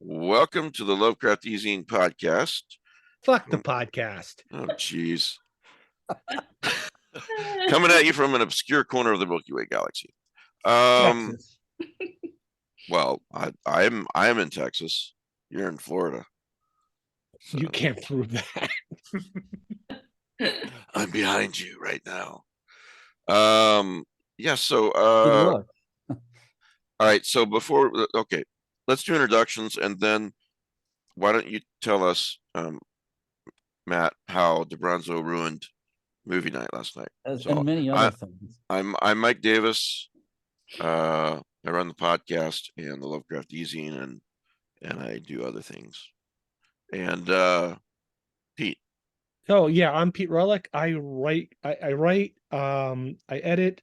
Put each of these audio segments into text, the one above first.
Welcome to the Lovecraftian podcast. Fuck the podcast. Oh, jeez. Coming at you from an obscure corner of the Milky Way galaxy. Texas. Well, I am in Texas. You're in Florida. So. You can't prove that. I'm behind you right now. Yeah. So, all right. So okay, let's do introductions, and then why don't you tell us, Matt, how DeBronzo ruined movie night last night? And many other things. I'm Mike Davis. I run the podcast and the Lovecraft Easing, and I do other things. And Pete. Oh yeah, I'm Pete Relic. I write, I edit,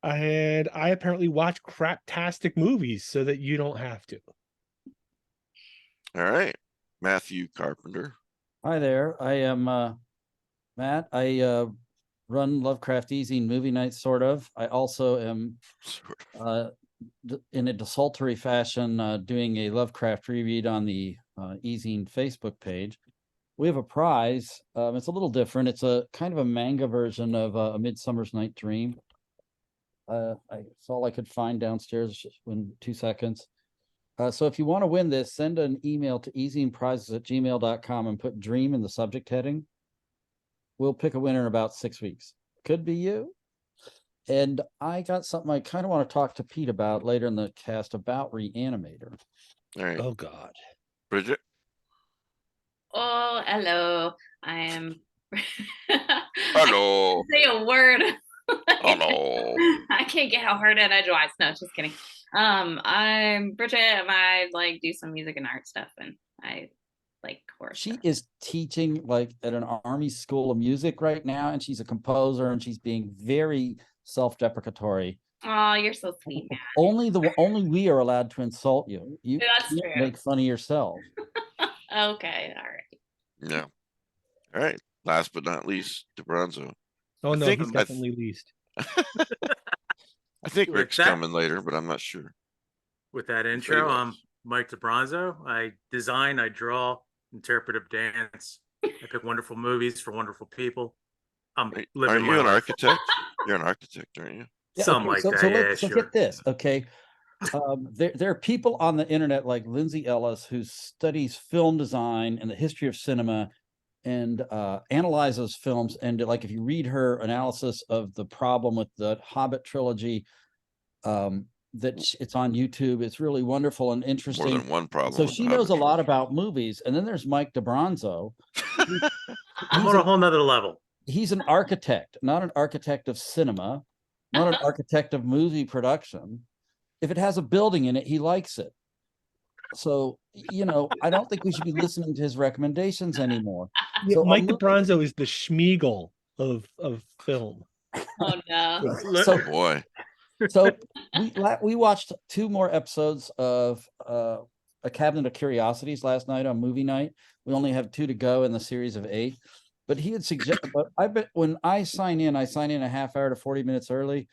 and I apparently watch craptastic movies so that you don't have to. All right, Matthew Carpenter. Hi there. I am Matt. I run Lovecraft Easing movie night, sort of. I also am in a desultory fashion doing a Lovecraft reread on the Easing Facebook page. We have a prize. It's a little different. It's a kind of a manga version of A Midsummer's Night Dream. It's all I could find downstairs in 2 seconds. So if you want to win this, send an email to easingprizes@gmail.com and put dream in the subject heading. We'll pick a winner in about 6 weeks. Could be you. And I got something I kind of want to talk to Pete about later in the cast about Reanimator. All right. Oh God. Bridget. Oh, hello. I am Hello. say a word. Hello. I can't get how hard and edgewise. No, just kidding. I'm Bridget, and I like do some music and art stuff, and I like horror. She is teaching like at an army school of music right now, and she's a composer, and she's being very self-deprecatory. Oh, you're so sweet, man. Only we are allowed to insult you. You That's can't true. make fun of yourself. Okay, all right. Yeah. All right. Last but not least, DeBronzo. Oh no, he's definitely least. I think Rick's coming later, but I'm not sure. With that intro, I'm Mike DeBronzo. I design, I draw, interpretive dance. I pick wonderful movies for wonderful people. Aren't you an architect? You're an architect, aren't you? Yeah, Something like that. So sure. get this, okay? There are people on the internet like Lindsay Ellis who studies film design and the history of cinema and analyzes films. And like if you read her analysis of the problem with the Hobbit trilogy, it's on YouTube. It's really wonderful and interesting. More than one problem. So she knows a lot about movies. And then there's Mike DeBronzo. I'm on a whole nother level. He's an architect, not an architect of cinema, not an architect of movie production. If it has a building in it, he likes it. So, I don't think we should be listening to his recommendations anymore. Yeah, so Mike DeBronzo is the Schmiegel of film. Oh no. So, boy. So we watched 2 more episodes of A Cabinet of Curiosities last night on movie night. We only have 2 to go in the series of 8. But he had suggested, but I bet when I sign in a half hour to 40 minutes early,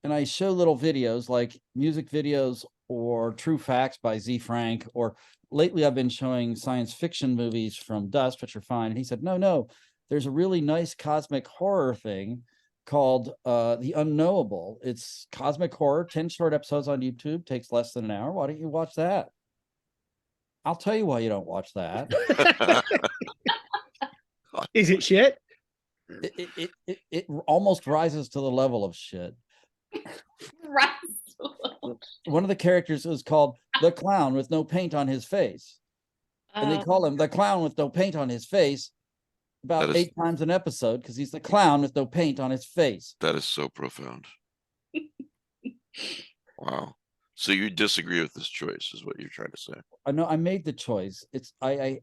and I show little videos like music videos or True Facts by Z Frank, or lately I've been showing science fiction movies from Dust, which are fine. And he said, no, there's a really nice cosmic horror thing called The Unknowable. It's cosmic horror, 10 short episodes on YouTube, takes less than an hour. Why don't you watch that? I'll tell you why you don't watch that. Is it shit? It almost rises to the level of shit. Right. One of the characters is called the clown with no paint on his face. And they call him the clown with no paint on his face about 8 times an episode because he's the clown with no paint on his face. That is so profound. Wow. So you disagree with this choice is what you're trying to say. I know I made the choice. I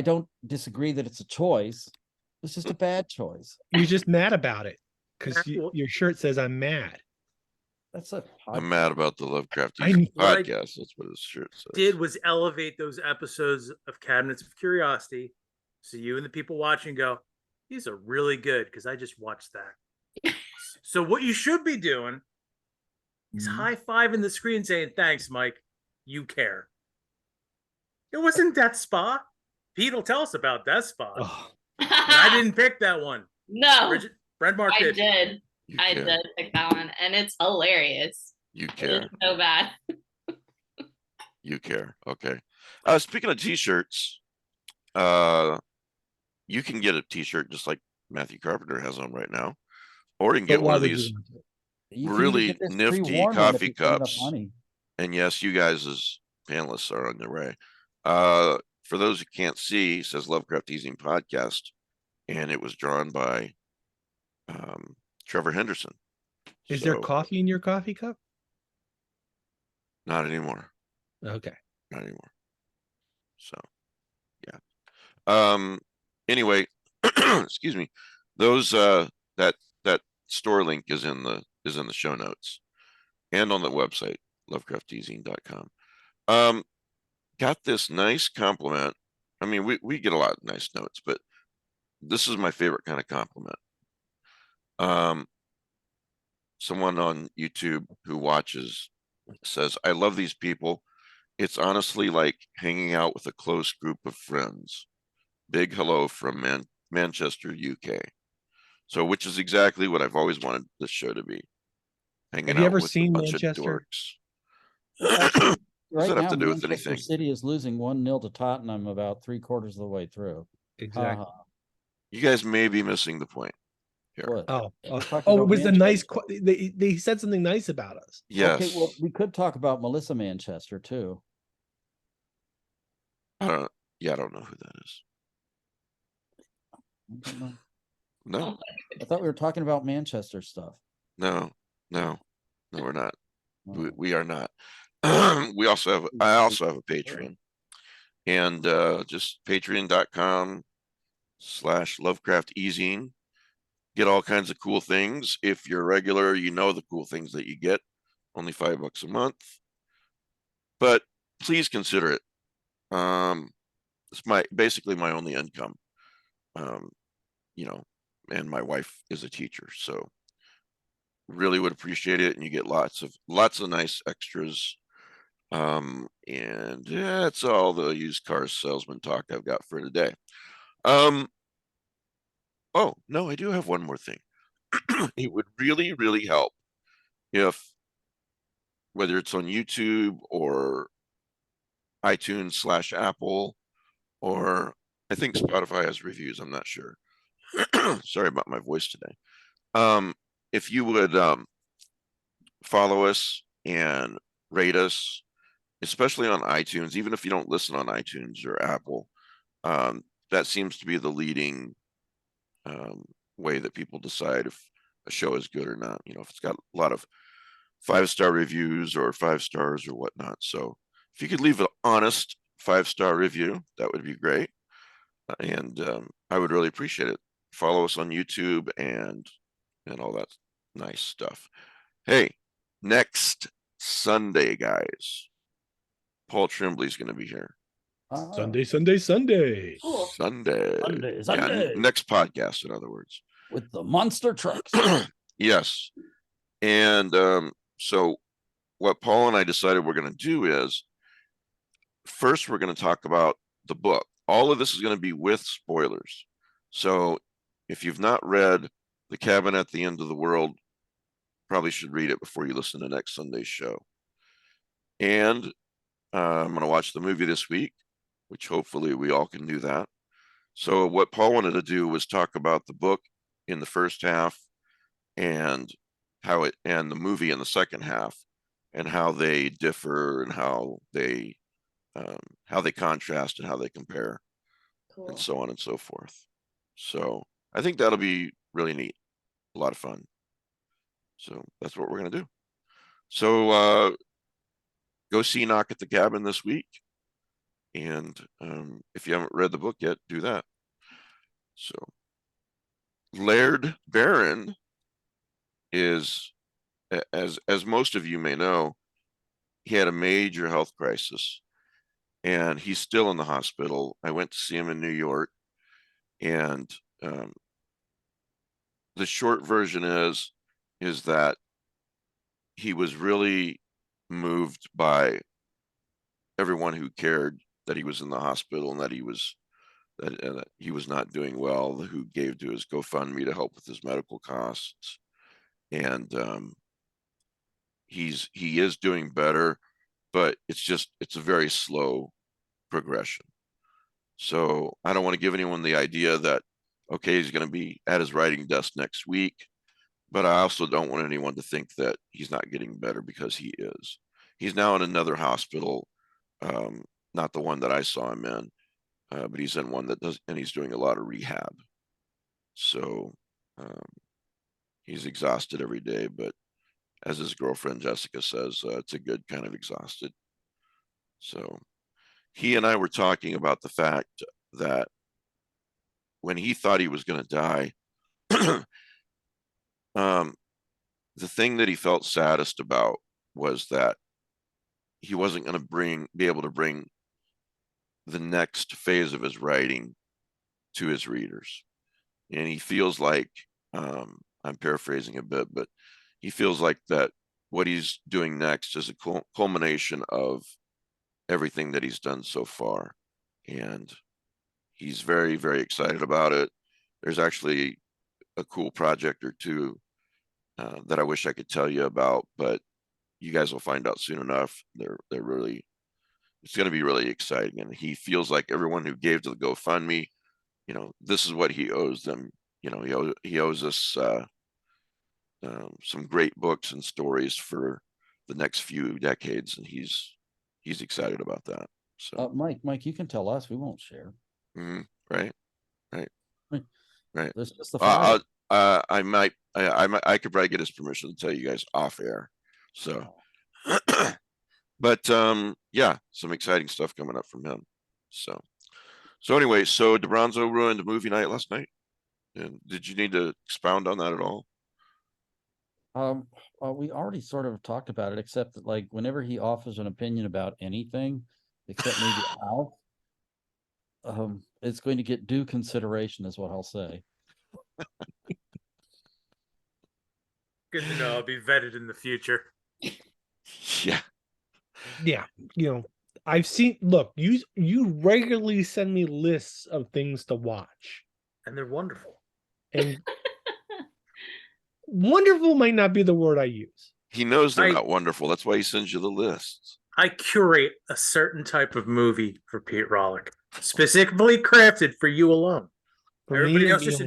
don't disagree that it's a choice. It's just a bad choice. You're just mad about it because your shirt says I'm mad. I'm mad about the Lovecraft podcast. That's what his shirt says. Did was elevate those episodes of Cabinets of Curiosity, so you and the people watching go, these are really good because I just watched that. So what you should be doing is high-fiving the screen saying, thanks, Mike. You care. It wasn't Death Spa. Pete will tell us about Death Spa. Oh, And I didn't pick that one. No, Brent Mark I did. did. You I care. did pick that one, and it's hilarious. You It care. is so bad. You care. Okay. Speaking of t-shirts, you can get a t-shirt just like Matthew Carpenter has on right now, or you can but get why one of would you these want to? You can even really get this nifty pre-worn one if coffee you send enough cups. money. And yes, you guys as panelists are on their way. For those who can't see, it says Lovecraft Teasing Podcast, and it was drawn by Trevor Henderson. Is there So, coffee in your coffee cup? not anymore. Okay. Not anymore. So, yeah. Anyway, excuse me. Those that store link is in the show notes and on the website lovecraftteasing.com. Got this nice compliment. I mean, we get a lot of nice notes, but this is my favorite kind of compliment. Someone on YouTube who watches says, "I love these people. It's honestly like hanging out with a close group of friends. Big hello from Manchester, UK." So, which is exactly what I've always wanted this show to be. Hanging Have you out ever with a seen bunch Manchester? of dorks. Actually, Does right that have now, to do with Manchester anything? City is losing 1-0 to Tottenham about 3/4 of the way through. Exactly. Ha You guys may be missing the point here. What? Oh, We're talking it about was the nice. Manchester. They said something nice about us. Yes. Okay, well, we could talk about Melissa Manchester too. I don't know who that is. I don't know. No, I thought we were talking about Manchester stuff. no, we're not. Oh. We are not. I also have a Patreon, and just patreon.com/Lovecraft-easing. Get all kinds of cool things. If you're regular, you know the cool things that you get. Only $5 a month, but please consider it. It's basically my only income. And my wife is a teacher, so really would appreciate it. And you get lots of nice extras. And yeah, it's all the used car salesman talk I've got for today. Oh no, I do have one more thing. It would really, really help if, whether it's on YouTube or iTunes/Apple, or I think Spotify has reviews, I'm not sure. Sorry about my voice today. If you would follow us and rate us, especially on iTunes, even if you don't listen on iTunes or Apple, that seems to be the leading way that people decide if a show is good or not. If it's got a lot of 5-star reviews or 5 stars or whatnot. So if you could leave an honest 5-star review, that would be great. And I would really appreciate it. Follow us on YouTube and all that nice stuff. Hey, next Sunday, guys, Ah. Paul Tremblay's going to be here. Sunday. Cool. Sunday. Sunday. Yeah, next podcast, in other words. With the monster trucks. Yes. And so what Paul and I decided we're going to do is, first we're going to talk about the book. All of this is going to be with spoilers. So if you've not read The Cabin at the End of the World, probably should read it before you listen to next Sunday's show. And I'm going to watch the movie this week, which hopefully we all can do that. So what Paul wanted to do was talk about the book in the first half and the movie in the second half, and how they differ and how they contrast and how they compare, Cool. and so on and so forth. So I think that'll be really neat, a lot of fun. So that's what we're going to do. So go see Knock at the Cabin this week. And if you haven't read the book yet, do that. So Laird Barron is, as most of you may know, he had a major health crisis, and he's still in the hospital. I went to see him in New York, and the short version is that he was really moved by everyone who cared that he was in the hospital and that he was not doing well, who gave to his GoFundMe to help with his medical costs. And he is doing better, but it's a very slow progression. So I don't want to give anyone the idea that, okay, he's going to be at his writing desk next week, but I also don't want anyone to think that he's not getting better, because he is. He's now in another hospital, not the one that I saw him in, but he's in one that does, and he's doing a lot of rehab. So he's exhausted every day, but as his girlfriend Jessica says, it's a good kind of exhausted. So he and I were talking about the fact that when he thought he was going to die, the thing that he felt saddest about was that he wasn't going to be able to bring the next phase of his writing to his readers. And he feels like, I'm paraphrasing a bit, but he feels like that what he's doing next is a culmination of everything that he's done so far. And he's very, very excited about it. There's actually a cool project or two that I wish I could tell you about, but you guys will find out soon enough. It's going to be really exciting. And he feels like everyone who gave to the GoFundMe, this is what he owes them. He owes us some great books and stories for the next few decades, and he's excited about that. So Mike, you can tell us, we won't share. Right. There's just the file. I could probably get his permission to tell you guys off air. So, but yeah, some exciting stuff coming up from him. So anyway, so DeBronzo ruined the movie night last night. And did you need to expound on that at all? We already sort of talked about it, except that, like, whenever he offers an opinion about anything, except maybe Alf, it's going to get due consideration, is what I'll say. Good to know. I'll be vetted in the future. Yeah. I've seen. Look, you regularly send me lists of things to watch, and they're wonderful. And wonderful might not be the word I use. He knows they're not wonderful. That's why he sends you the lists. I curate a certain type of movie for Pete Rollick, specifically crafted for you alone. Everybody else just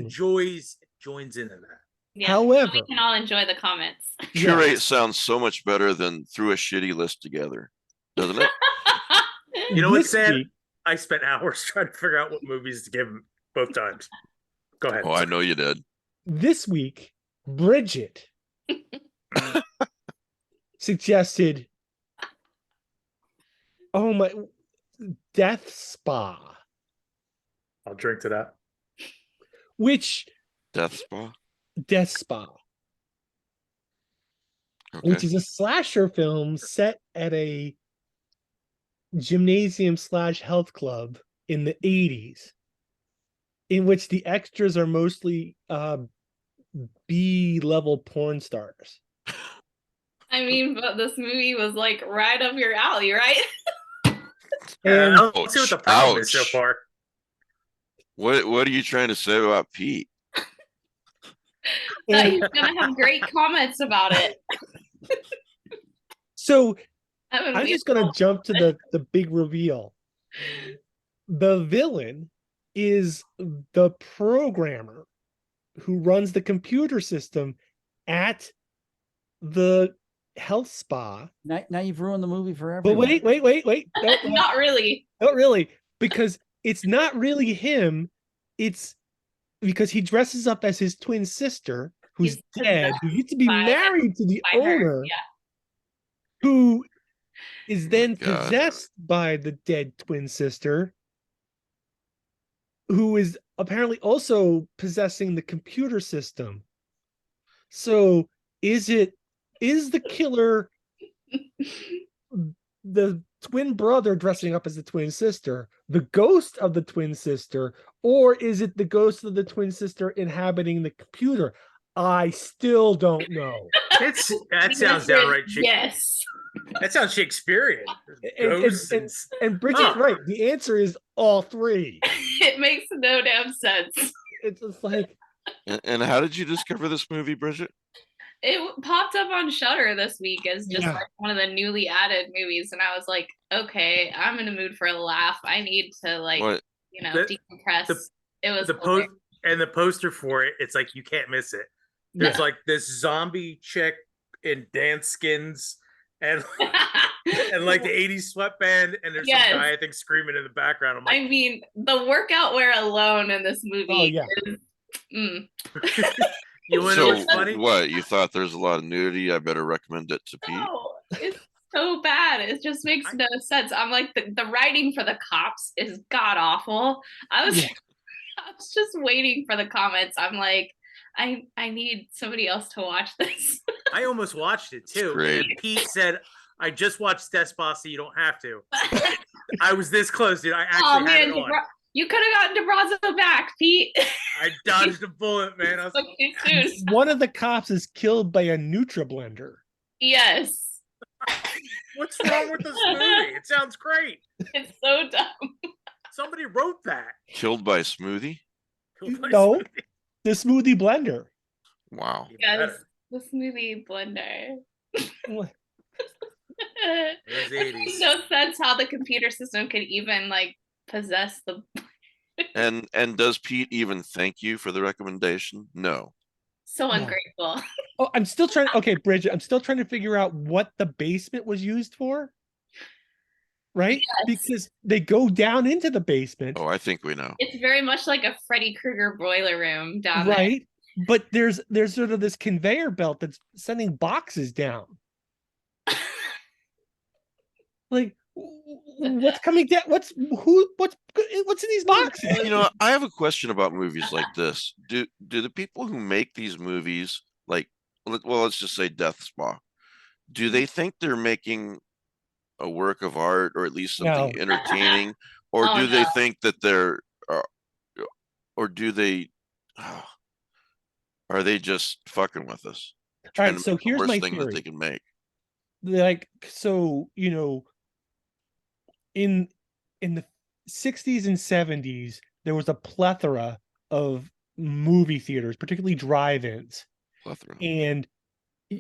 joins into that. Yeah, however, we can all enjoy the comments. Curate sounds so much better than threw a shitty list together, doesn't it? You know what's sad? I spent hours trying to figure out what movies to give him both times. Go ahead. Oh, I know you did. This week, Bridget suggested, Death Spa. I'll drink to that. Death Spa? Death Spa. Okay. Which is a slasher film set at a gymnasium / health club in the 80s, in which the extras are mostly B-level porn stars. I mean, but this movie was like right up your alley, right? And let's see what the problem is so far. What are you trying to say about Pete? That he's gonna have great comments about it. So I'm just gonna jump to the big reveal. The villain is the programmer who runs the computer system at the health spa. Now you've ruined the movie for everyone. But wait. Not really. Not really, because it's not really him. It's because he dresses up as his twin sister, who's dead, who used to be married to the owner, who is then possessed by the dead twin sister, who is apparently also possessing the computer system. So is the killer the twin brother dressing up as the twin sister, the ghost of the twin sister, or is it the ghost of the twin sister inhabiting the computer? I still don't know. That sounds downright cheeky. Yes. That sounds Shakespearean. And, Ghosts and Bridget's right. The answer is all three. It makes no damn sense. It's just like, And how did you discover this movie, Bridget? It popped up on Shudder this week as just Yeah. like one of the newly added movies, and I was like, okay, I'm in a mood for a laugh. I need to like, What? decompress. It was the poster for it. It's like you can't miss it. There's like this zombie chick in dance skins and and like the 80s sweatband, and there's some guy I think screaming in the background. I'm like, I mean, the workout wear alone in this movie is. You want to know what's funny? What, you thought there's a lot of nudity? I better recommend it to Pete. No, it's so bad. It just makes no sense. I'm like, the writing for the cops is god awful. I was just waiting for the comments. I'm like, I need somebody else to watch this. I almost watched it too. And Pete said, I just watched Despa, so you don't have to. I was this close, dude. I actually had it on. You could have gotten DeBrazzo back, Pete. I dodged a bullet, man. I was like, one of the cops is killed by a NutriBlender. Yes. What's wrong with this movie? It sounds great. It's so dumb. Somebody wrote that. Killed by a smoothie? No, the smoothie blender. Wow. Yes, the smoothie blender. It makes no sense how the computer system could even like possess the. And does Pete even thank you for the recommendation? No. So ungrateful. Oh, I'm still trying. Okay, Bridget, I'm still trying to figure out what the basement was used for. Right? Yes. Because they go down into the basement. Oh, I think we know. It's very much like a Freddy Krueger boiler room down there. Right. But there's sort of this conveyor belt that's sending boxes down. Like, what's coming down? What's in these boxes? You know, I have a question about movies like this. Do the people who make these movies, like, well, let's just say Death Spa, do they think they're making a work of art or at least something entertaining, or do they think that they're, or do they, are they just fucking with us? All right, so here's my thing theory that they can make. Like, so in the 60s and 70s, there was a plethora of movie theaters, particularly drive-ins. And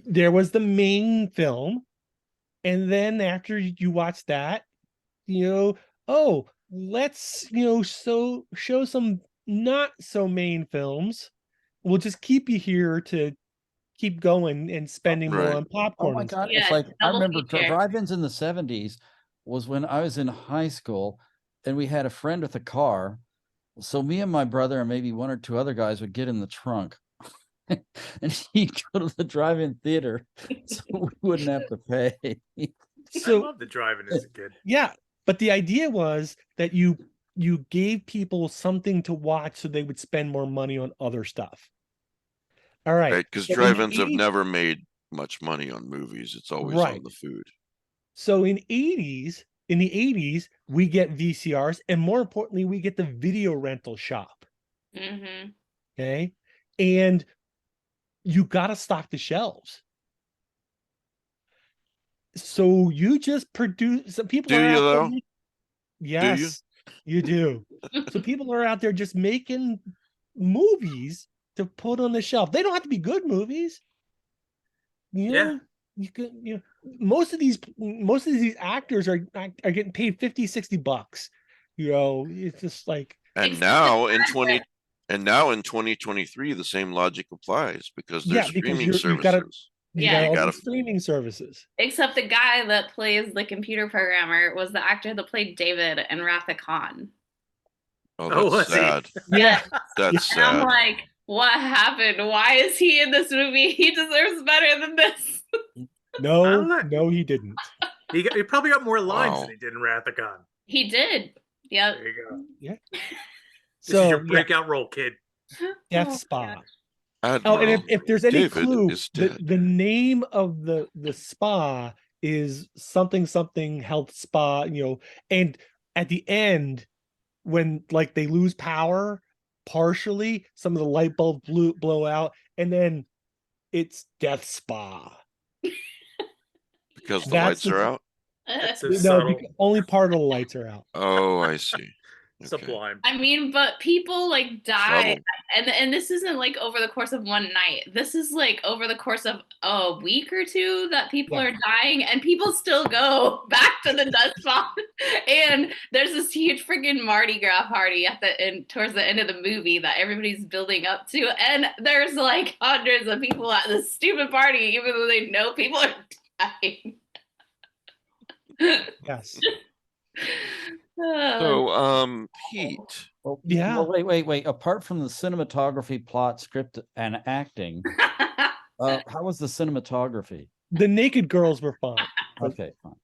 there was the main film. And then after you watch that, let's, show some not so main films. We'll just keep you here to keep going and spending more on popcorn. Oh my God. It's like, I remember drive-ins in the 70s was when I was in high school and we had a friend with a car. So me and my brother and maybe one or two other guys would get in the trunk and he'd go to the drive-in theater so we wouldn't have to pay. So I love the drive-in as a kid. Yeah. But the idea was that you gave people something to watch so they would spend more money on other stuff. All right. Because drive-ins have never made much money on movies. It's always on the food. So in the 80s, we get VCRs, and more importantly, we get the video rental shop. Mm-hmm. Okay. And you got to stock the shelves. So you just produce some people. Do you though? Yes, you do. So people are out there just making movies to put on the shelf. They don't have to be good movies. You can, most of these actors are getting paid $50-$60. It's just like, and now in 2023, the same logic applies because there's streaming services. You got streaming services. Except the guy that plays the computer programmer was the actor that played David in Wrath of Khan. Oh, that's sad. Yeah, that's sad. I'm like, what happened? Why is he in this movie? He deserves better than this. No, he didn't. He probably got more lines than he did in Wrath of Khan. He did. Yep. There you go. Yeah. This is your breakout role, kid. Death Spa. Admiral And if there's any David clue, the name of the spa is something health spa, and at the end, when like they lose power partially, some of the light bulbs blow out, and then it's Death Spa. Because the That's lights are out? It's so No, subtle, only part of the lights are out. Oh, I see. Okay. sublime. I mean, but people like die, Subtle. and this isn't like over the course of one night. This is like over the course of a week or two that people are dying, and people still go back to the dust bomb. And there's this huge freaking Mardi Gras party at the end, towards the end of the movie, that everybody's building up to, and there's like hundreds of people at this stupid party, even though they know people are dying. Yes. So, Pete. Well, Yeah. well, wait. Apart from the cinematography, plot, script, and acting, how was the cinematography? The naked girls were fine. Okay, fine.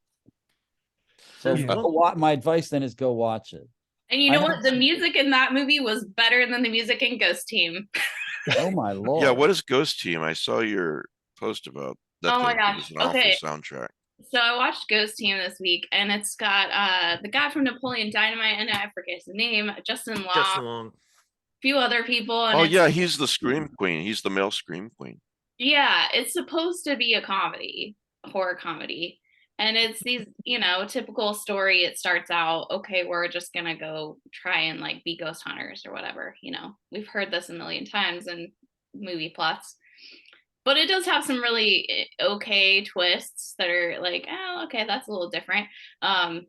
So Yeah. my advice then is go watch it. And you know what? The music in that movie was better than the music in Ghost Team. Oh my lord. Yeah, what is Ghost Team? I saw your post about that. Oh my It gosh. was an awful Okay. soundtrack. So I watched Ghost Team this week, and it's got the guy from Napoleon Dynamite, and I forget his name, Justin Long, a few other people. And Oh yeah, he's the Scream Queen. He's the male Scream Queen. Yeah, it's supposed to be a comedy, a horror comedy. And it's these, typical story. It starts out, okay, we're just gonna go try and like be ghost hunters or whatever. We've heard this a million times in movie plots. But it does have some really okay twists that are like, oh, okay, that's a little different. I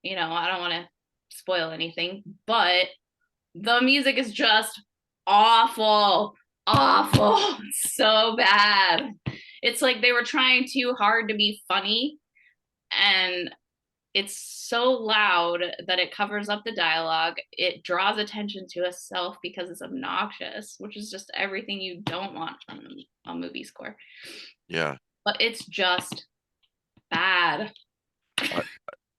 don't want to spoil anything, but the music is just awful, so bad. It's like they were trying too hard to be funny, and it's so loud that it covers up the dialogue. It draws attention to itself because it's obnoxious, which is just everything you don't want from a movie score. Yeah. But it's just bad.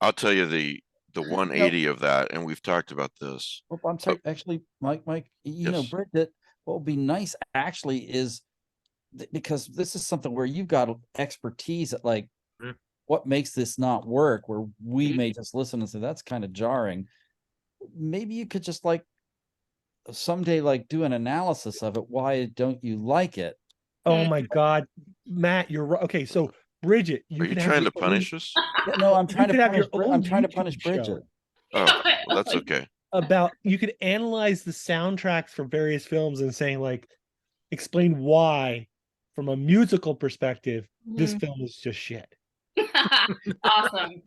I'll tell you the 180 of that, and we've talked about this. Well, I'm sorry, actually, Mike, Yes. Bridget, what would be nice actually is because this is something where you've got expertise at like what makes this not work, where we may just listen and say that's kind of jarring. Maybe you could just like someday like do an analysis of it. Why don't you like it? Oh my God, Matt, you're right. Okay, so Bridget, Are you trying to punish us? Yeah, no, I'm trying to have punish. your own I'm trying to YouTube punish Bridget. show. Oh, well, that's okay. You could analyze the soundtracks for various films and saying like, explain why, from a musical perspective, this film is just shit. Awesome.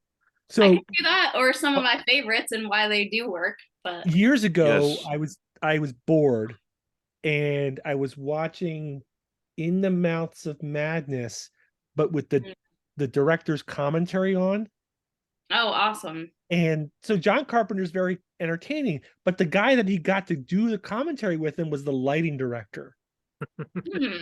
So I can do that, or some of my favorites and why they do work. But years ago, Yes. I was bored, and I was watching In the Mouths of Madness, but with the director's commentary on. Oh, awesome. And so John Carpenter's very entertaining, but the guy that he got to do the commentary with him was the lighting director.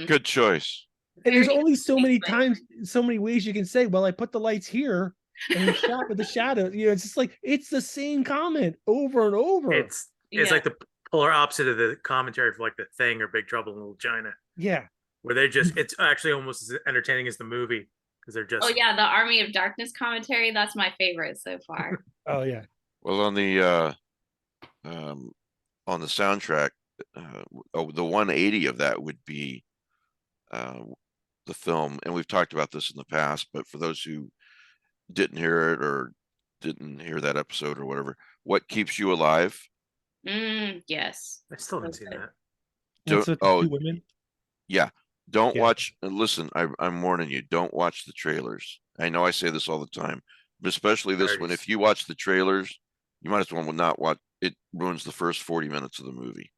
Good choice. And there's only so many times, so many ways you can say, well, I put the lights here and we shot with the shadow. It's just like, it's the same comment over and over. It's like the polar opposite of the commentary for like The Thing or Big Trouble in Little China. Yeah. Where it's actually almost as entertaining as the movie because they're just. Oh yeah, the Army of Darkness commentary. That's my favorite so far. Oh yeah. Well, on the soundtrack, the 180 of that would be the film, and we've talked about this in the past, but for those who didn't hear it or didn't hear that episode or whatever, What Keeps You Alive? Yes. I still haven't seen that. What's with the two women? Yeah. Don't watch, and listen, I'm warning you, don't watch the trailers. I know I say this all the time, but especially this one. If you watch the trailers, you might as well not watch. It ruins the first 40 minutes of the movie.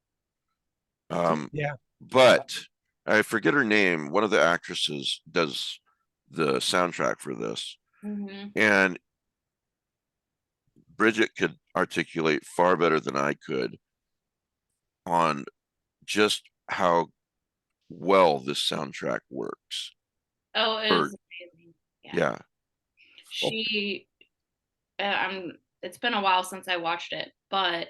Yeah. But I forget her name. One of the actresses does the soundtrack for this. And Bridget could articulate far better than I could on just how well this soundtrack works. Oh, it was amazing. Yeah. It's been a while since I watched it, but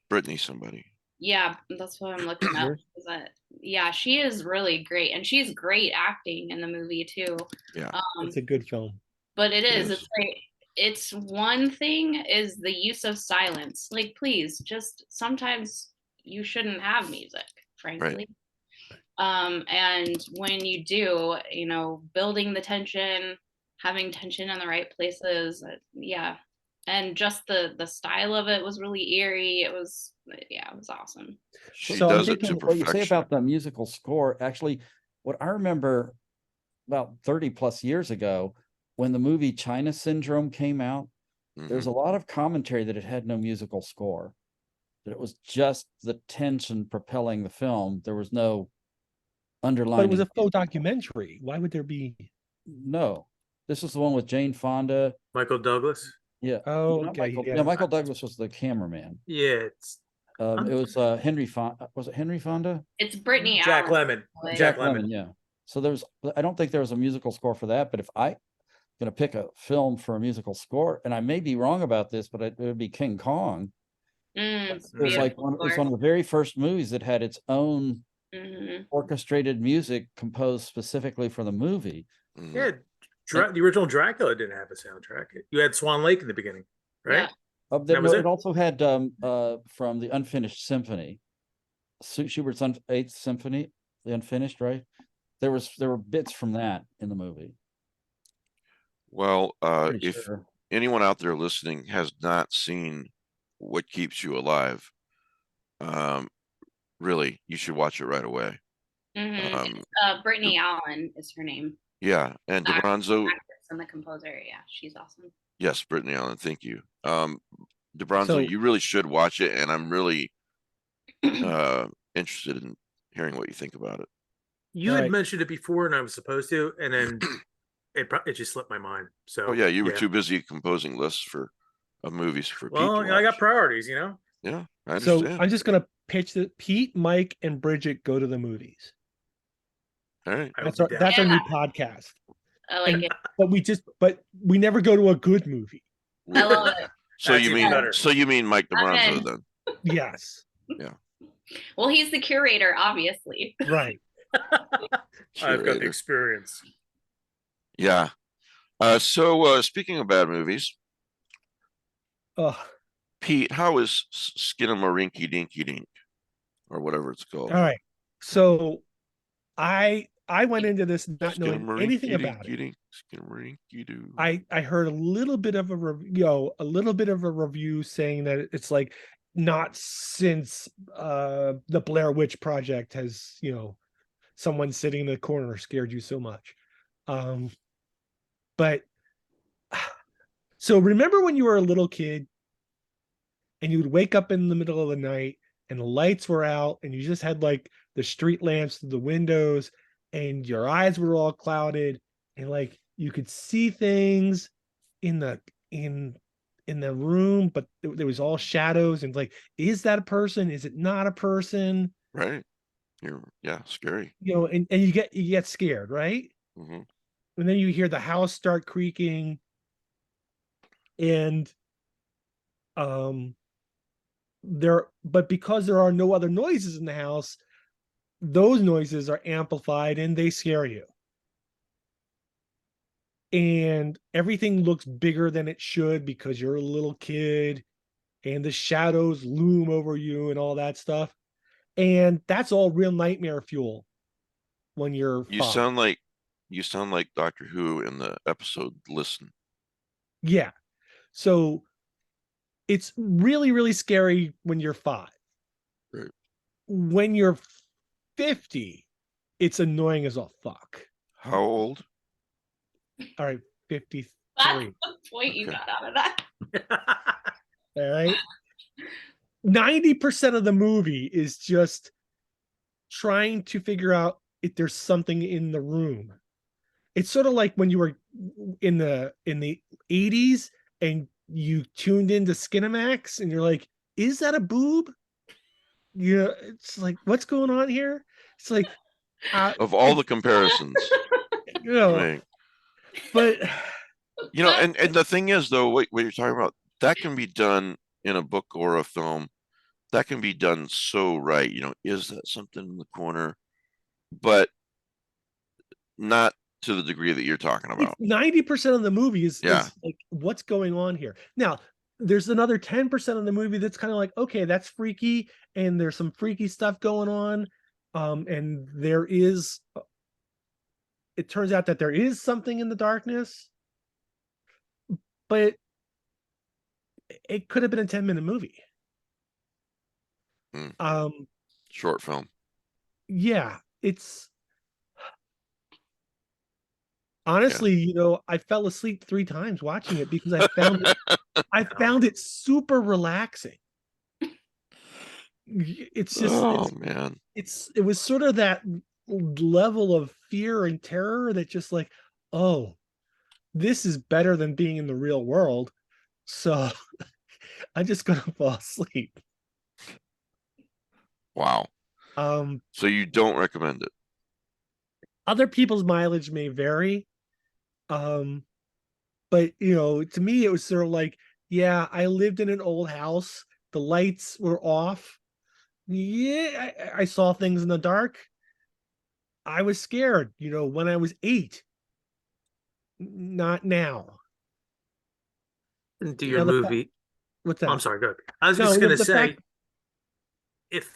Brittany somebody. Yeah, that's what I'm looking up. Yeah, she is really great, and she's great acting in the movie too. Yeah, it's a good film. But it's like, it's one thing is the use of silence. Like, please, just sometimes you shouldn't have music, frankly. And when you do, building the tension, having tension in the right places, yeah. And just the style of it was really eerie. It was awesome. She So I'm does it to thinking what you say perfection. about the musical score. Actually, what I remember about 30 plus years ago, when the movie China Syndrome came out, there's a lot of commentary that it had no musical score, that it was just the tension propelling the film. There was no underlying. But it was a faux documentary. Why would there be? No, this is the one with Jane Fonda. Michael Douglas. Yeah. Oh, Not okay. Michael, Yeah. yeah, Michael Douglas was the cameraman. Yeah, it's It was Henry Fonda. Was it Henry Fonda? It's Brittany Jack Allen. Lemmon. Jack Lemmon. Yeah. So I don't think there was a musical score for that, but if I going to pick a film for a musical score, and I may be wrong about this, but it would be King Kong. It was like it's one of the very first movies that had its own orchestrated music composed specifically for the movie. Yeah, the original Dracula didn't have a soundtrack. You had Swan Lake in the beginning, right? Yeah. It also had from the Unfinished Symphony, Schubert's Eighth Symphony, the Unfinished, right? There were bits from that in the movie. Well, if anyone out there listening has not seen What Keeps You Alive, really, you should watch it right away. Brittany Allen is her name. Yeah, and DeBronzo and the composer. Yeah, she's awesome. Yes, Brittany Allen, thank you. DeBronzo, you really should watch it, and I'm really interested in hearing what you think about it. You had mentioned it before, and I was supposed to, and then it just slipped my mind. So, you were too busy composing lists of movies for Pete. Well, I got priorities, Yeah, I understand. So I'm just gonna pitch that Pete, Mike, and Bridget go to the movies. All right, that's our new podcast. I like it. But we never go to a good movie. I love it. So you mean Mike DeBronzo then? Yes. Yeah. Well, he's the curator, obviously. Right. I've got the experience. Yeah. So speaking of bad movies, Pete, how is Skinamarinky Dinky Dink, or whatever it's called? All right. So I went into this not knowing anything about it. I heard a little bit of a review saying that it's like not since the Blair Witch Project has someone sitting in the corner scared you so much. But so remember when you were a little kid and you would wake up in the middle of the night and the lights were out and you just had like the street lamps through the windows and your eyes were all clouded and like you could see things in the room, but there was all shadows and like, is that a person? Is it not a person? Right. Scary. And you get scared, right? Mm-hmm. And then you hear the house start creaking, and but because there are no other noises in the house, those noises are amplified and they scare you. And everything looks bigger than it should because you're a little kid and the shadows loom over you and all that stuff. And that's all real nightmare fuel when you're You sound like Doctor Who in the episode Listen. Yeah. So it's really, really scary when you're 5. Right. When you're 50, it's annoying as a fuck. How old? All right, 53. That's the point you got out of that. All right. 90% of the movie is just trying to figure out if there's something in the room. It's sort of like when you were in the 80s and you tuned into Skinamax and you're like, is that a boob? Yeah, it's like, what's going on here? It's like of all the comparisons. But and the thing is though, what you're talking about, that can be done in a book or a film. That can be done so right. Is that something in the corner? But not to the degree that you're talking about. 90% of the movie is like, what's going on here? Now, there's another 10% of the movie that's kind of like, okay, that's freaky, and there's some freaky stuff going on. And there is, it turns out that there is something in the darkness, but it could have been a 10-minute movie. Short film. Yeah, it's honestly, you know, I fell asleep 3 times watching it because I found it super relaxing. It's just man, it was sort of that level of fear and terror that just like, oh, this is better than being in the real world. So I'm just gonna fall asleep. wow. So you don't recommend it? Other people's mileage may vary. But you know, to me, it was sort of like, yeah, I lived in an old house. The lights were off. Yeah, I saw things in the dark. I was scared, you know, when I was 8. Not now. Into You your know, movie. what's that? I'm sorry, go ahead. I was No, just gonna the say, fact- if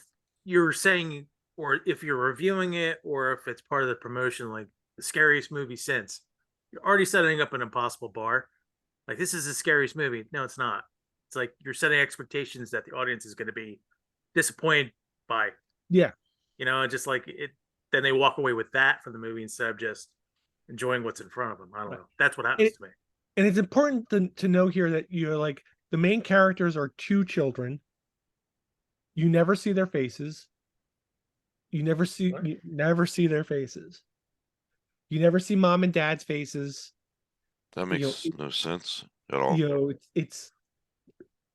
you're saying, or if you're reviewing it, or if it's part of the promotion, like the scariest movie since, you're already setting up an impossible bar. Like, this is the scariest movie. No, it's not. It's like you're setting expectations that the audience is going to be disappointed by. Yeah. You know, just like it, then they walk away with that from the movie instead of just enjoying what's in front of them. I don't know. That's what happens to me. And it's important to know here that you're like, the main characters are 2 children. You never see their faces. You never see their faces. You never see mom and dad's faces. That makes no sense at all. You know, it's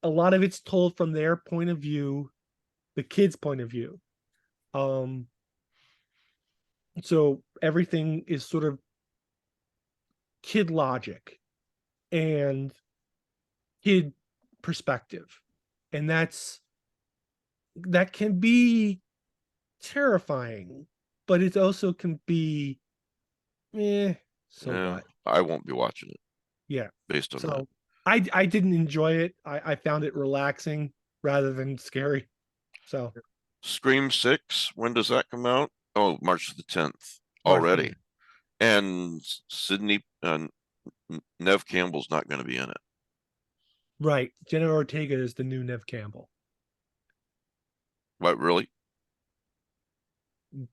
a lot of it's told from their point of view, the kid's point of view. So everything is sort of kid logic and kid perspective. And that can be terrifying, but it also can be what? I won't be watching it. Yeah. Based on that. I didn't enjoy it. I found it relaxing rather than scary. So Scream 6, when does that come out? Oh, March the 10th already. And Sydney Nev Campbell's not going to be in it. Right. Jenna Ortega is the new Nev Campbell. What, really?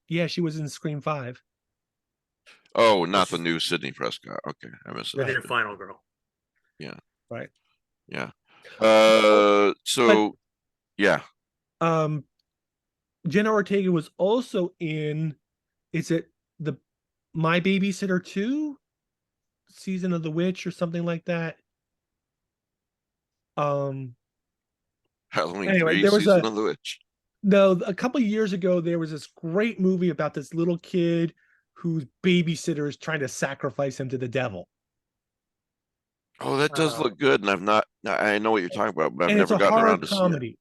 Yeah, she was in Scream 5. Oh, not the new Sidney Prescott. Okay, I missed it. Their final girl. Yeah. Right. Yeah. So yeah. Jenna Ortega was also in, is it the My Babysitter 2 season of The Witch or something like that? Halloween anyway, 3 there was season of The Witch. No, a couple of years ago, there was this great movie about this little kid whose babysitter is trying to sacrifice him to the devil. Oh, that does look good, and I know what you're talking about, but I've never gotten around to comedy. see it.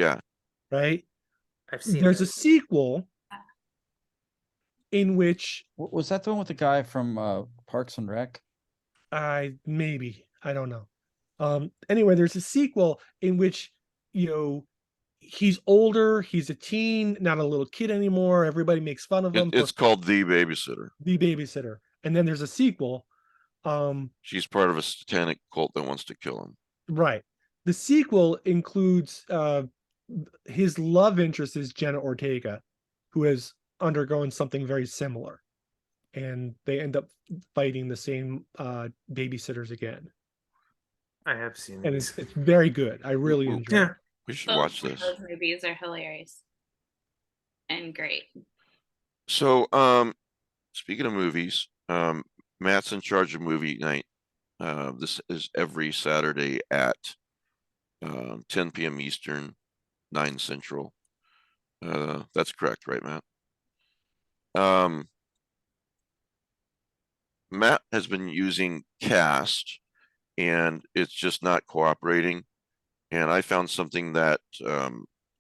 Yeah. Right? I've seen There's a sequel in which was that the one with the guy from Parks and Rec? Maybe. I don't know. Anyway, there's a sequel in which, you know, he's older, he's a teen, not a little kid anymore. Everybody makes fun of him. It's called The Babysitter. The Babysitter. And then there's a sequel. She's part of a satanic cult that wants to kill him. Right. The sequel includes his love interest is Jenna Ortega, who has undergone something very similar. And they end up fighting the same babysitters again. I have seen and it's very good. I really enjoy it. We should watch this. Those movies are hilarious and great. So, speaking of movies, Matt's in charge of movie night. This is every Saturday at 10 p.m. Eastern, 9 Central. That's correct, right, Matt? Matt has been using Cast, and it's just not cooperating. And I found something that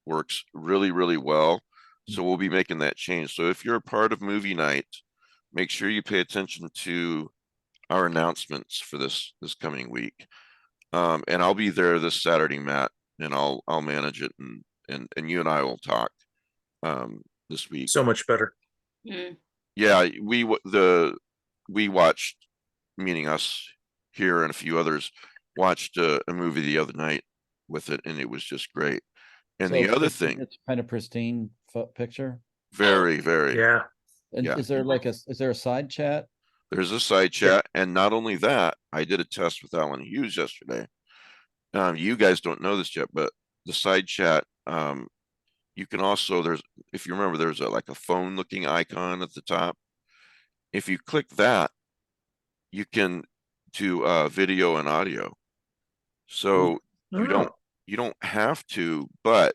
works really, really well. So we'll be making that change. So if you're a part of movie night, make sure you pay attention to our announcements for this coming week. And I'll be there this Saturday, Matt, and I'll manage it, and you and I will talk. this week. So much better. Yeah, we watched, meaning us here and a few others, watched a movie the other night with it, and it was just great. And So the other thing, it's kind of pristine picture. very, very, Yeah. And Yeah. is there a side chat? there's a side chat, and not only that, I did a test with Alan Hughes yesterday. You guys don't know this yet, but the side chat, you can also, if you remember, there's like a phone looking icon at the top. If you click that, you can do video and audio. So you don't have to, but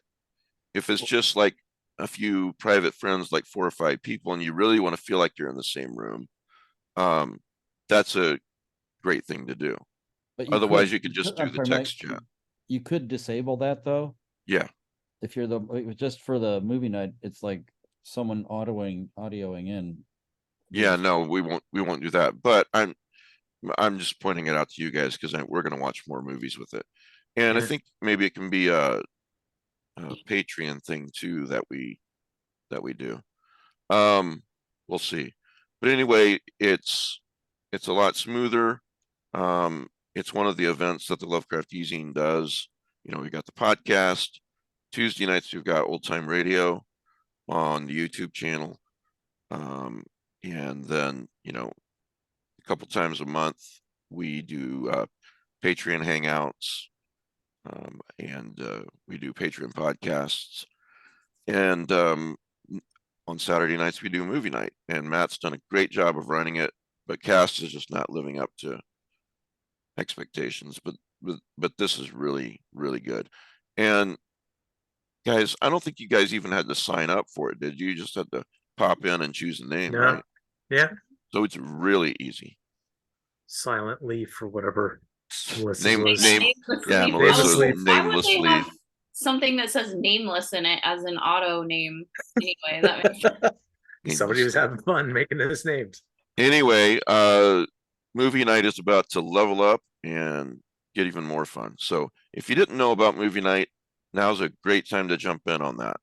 if it's just like a few private friends, like 4 or 5 people, and you really want to feel like you're in the same room, that's a great thing to do. But Otherwise, you could just do I'm the sorry, text Mike, chat. You could disable that though. Yeah. If you're just for the movie night, it's like someone audioing in. Yeah, no, we won't do that. But I'm just pointing it out to you guys because we're going to watch more movies with it, and I think maybe it can be a Patreon thing too that we do. We'll see. But anyway, it's a lot smoother. It's one of the events that the Lovecraft Easing does. You know, we got the podcast. Tuesday nights we've got Old Time Radio on the YouTube channel. And then, you know, a couple times a month we do Patreon hangouts, and we do Patreon podcasts. And on Saturday nights we do movie night, and Matt's done a great job of running it, but Cast is just not living up to expectations. But this is really, really good. And guys, I don't think you guys even had to sign up for it, did you? You just had to pop in and choose a name, right? Yeah. So it's really easy. Silent Leaf or whatever. Name, yeah, Nameless Leaf. Why would Nameless they have Leaf. something that says nameless in it as an auto name? Anyway, that makes sense. Somebody was having fun making those names. Anyway, movie night is about to level up and get even more fun. So if you didn't know about movie night, now's a great time to jump in on that.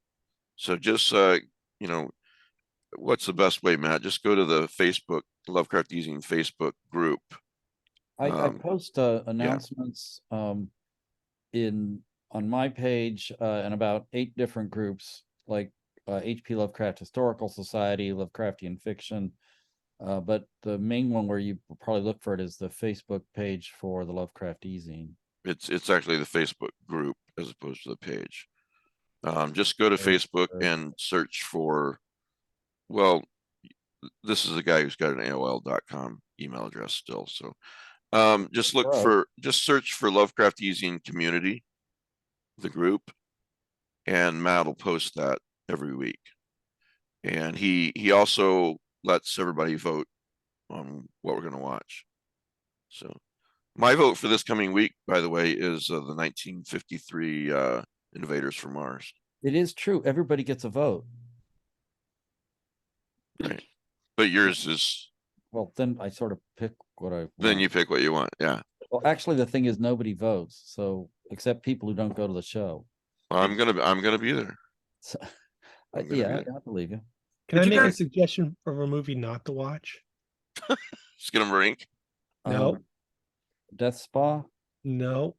So just you know, what's the best way, Matt? Just go to the Facebook Lovecraft Easing Facebook group. I post announcements on my page and about 8 different groups, like HP Lovecraft Historical Society, Lovecraftian Fiction. But the main one where you probably look for it is the Facebook page for the Lovecraft Easing. It's actually the Facebook group as opposed to the page. Just go to Facebook and search for, well, this is a guy who's got an AOL.com email address still. So just search for Lovecraft Easing Community, the group, and Matt will post that every week. And he also lets everybody vote on what we're going to watch. So my vote for this coming week, by the way, is the 1953 Invaders from Mars. It is true. Everybody gets a vote. Right. But yours is... Well, then I sort of pick what I want. Then you pick what you want, yeah. Well, actually, the thing is nobody votes, so except people who don't go to the show. Well, I'm gonna be there. So, yeah, I believe you. Can I make a suggestion of a movie not to watch? SKINAMARINK? No. Death Spa? No.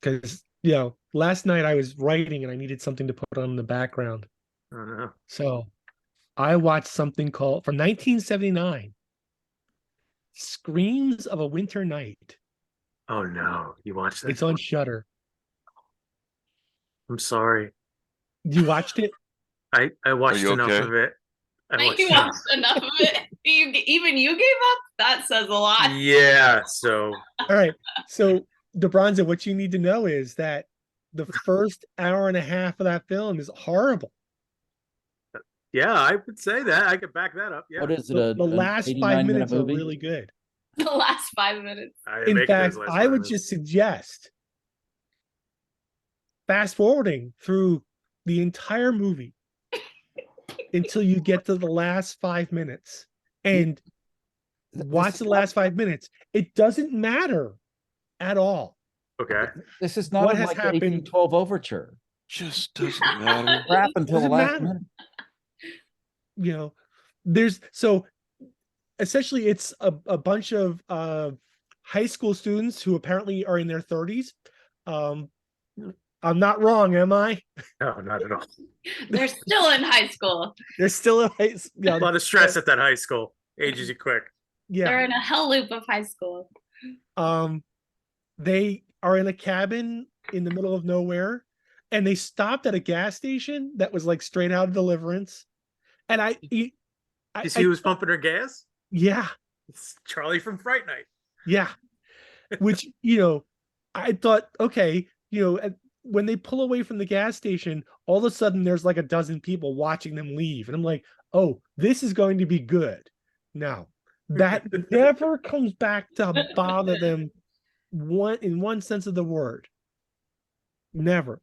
Because, you know, last night I was writing and I needed something to put on in the background. Oh no. So I watched something called, from 1979, Screams of a Winter Night. Oh no. You watched that? It's on Shudder. I'm sorry. You watched it? I watched enough of it. You watched enough of it. Even you gave up? That says a lot. Yeah, so all right. So DeBronza, what you need to know is that the first hour and a half of that film is horrible. Yeah, I would say that. I could back that up. Yeah. What is it? The last 5 minutes are really good. The last 5 minutes. In fact, I would just suggest fast forwarding through the entire movie until you get to the last 5 minutes and watch the last 5 minutes. It doesn't matter at all. Okay. This is not What like has the happened? 1812 overture. just doesn't matter. Crap until the Doesn't last matter. minute. You know, there's so essentially it's a bunch of high school students who apparently are in their 30s. I'm not wrong, am I? No, not at all. They're still in high school. They're still in high school. A lot of stress at that high school. Ages you quick. Yeah. They're in a hell loop of high school. They are in a cabin in the middle of nowhere, and they stopped at a gas station that was like straight out of Deliverance. And You see who's pumping her gas? yeah, It's Charlie from Fright Night. yeah. Which, I thought, okay, when they pull away from the gas station, all of a sudden there's like a dozen people watching them leave. And I'm like, oh, this is going to be good. No, that never comes back to bother them in one sense of the word. Never.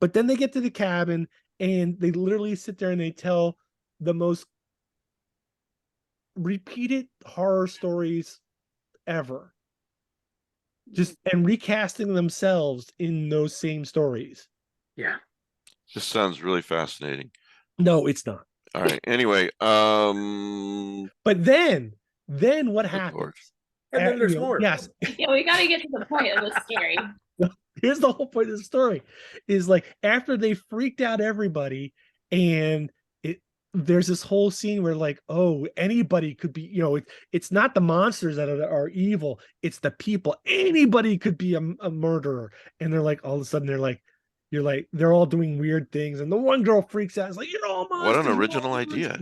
But then they get to the cabin and they literally sit there and they tell the most repeated horror stories ever. Just and recasting themselves in those same stories. Yeah. This sounds really fascinating. No, it's not. All right. Anyway, But then what happens? Lord. And then there's more. Yes. Yeah, we got to get to the point of the story. Here's the whole point of the story is like after they freaked out everybody and there's this whole scene where like, oh, anybody could be, it's not the monsters that are evil, it's the people. Anybody could be a murderer. And they're like, all of a sudden they're all doing weird things. And the one girl freaks out. It's like, you're all monsters. What an original idea.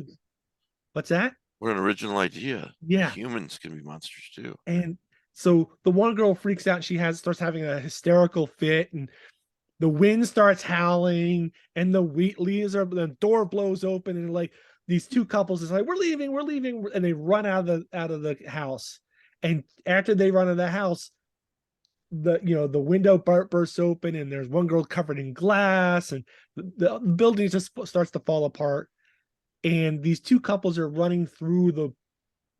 What's that? What an original idea. Yeah. Humans can be monsters too. And so the one girl freaks out. She starts having a hysterical fit, and the wind starts howling, and the door blows open, and like these two couples is like, we're leaving, and they run out of the house. And after they run out of the house, the window bursts open, and there's one girl covered in glass, and the building just starts to fall apart. And these two couples are running through the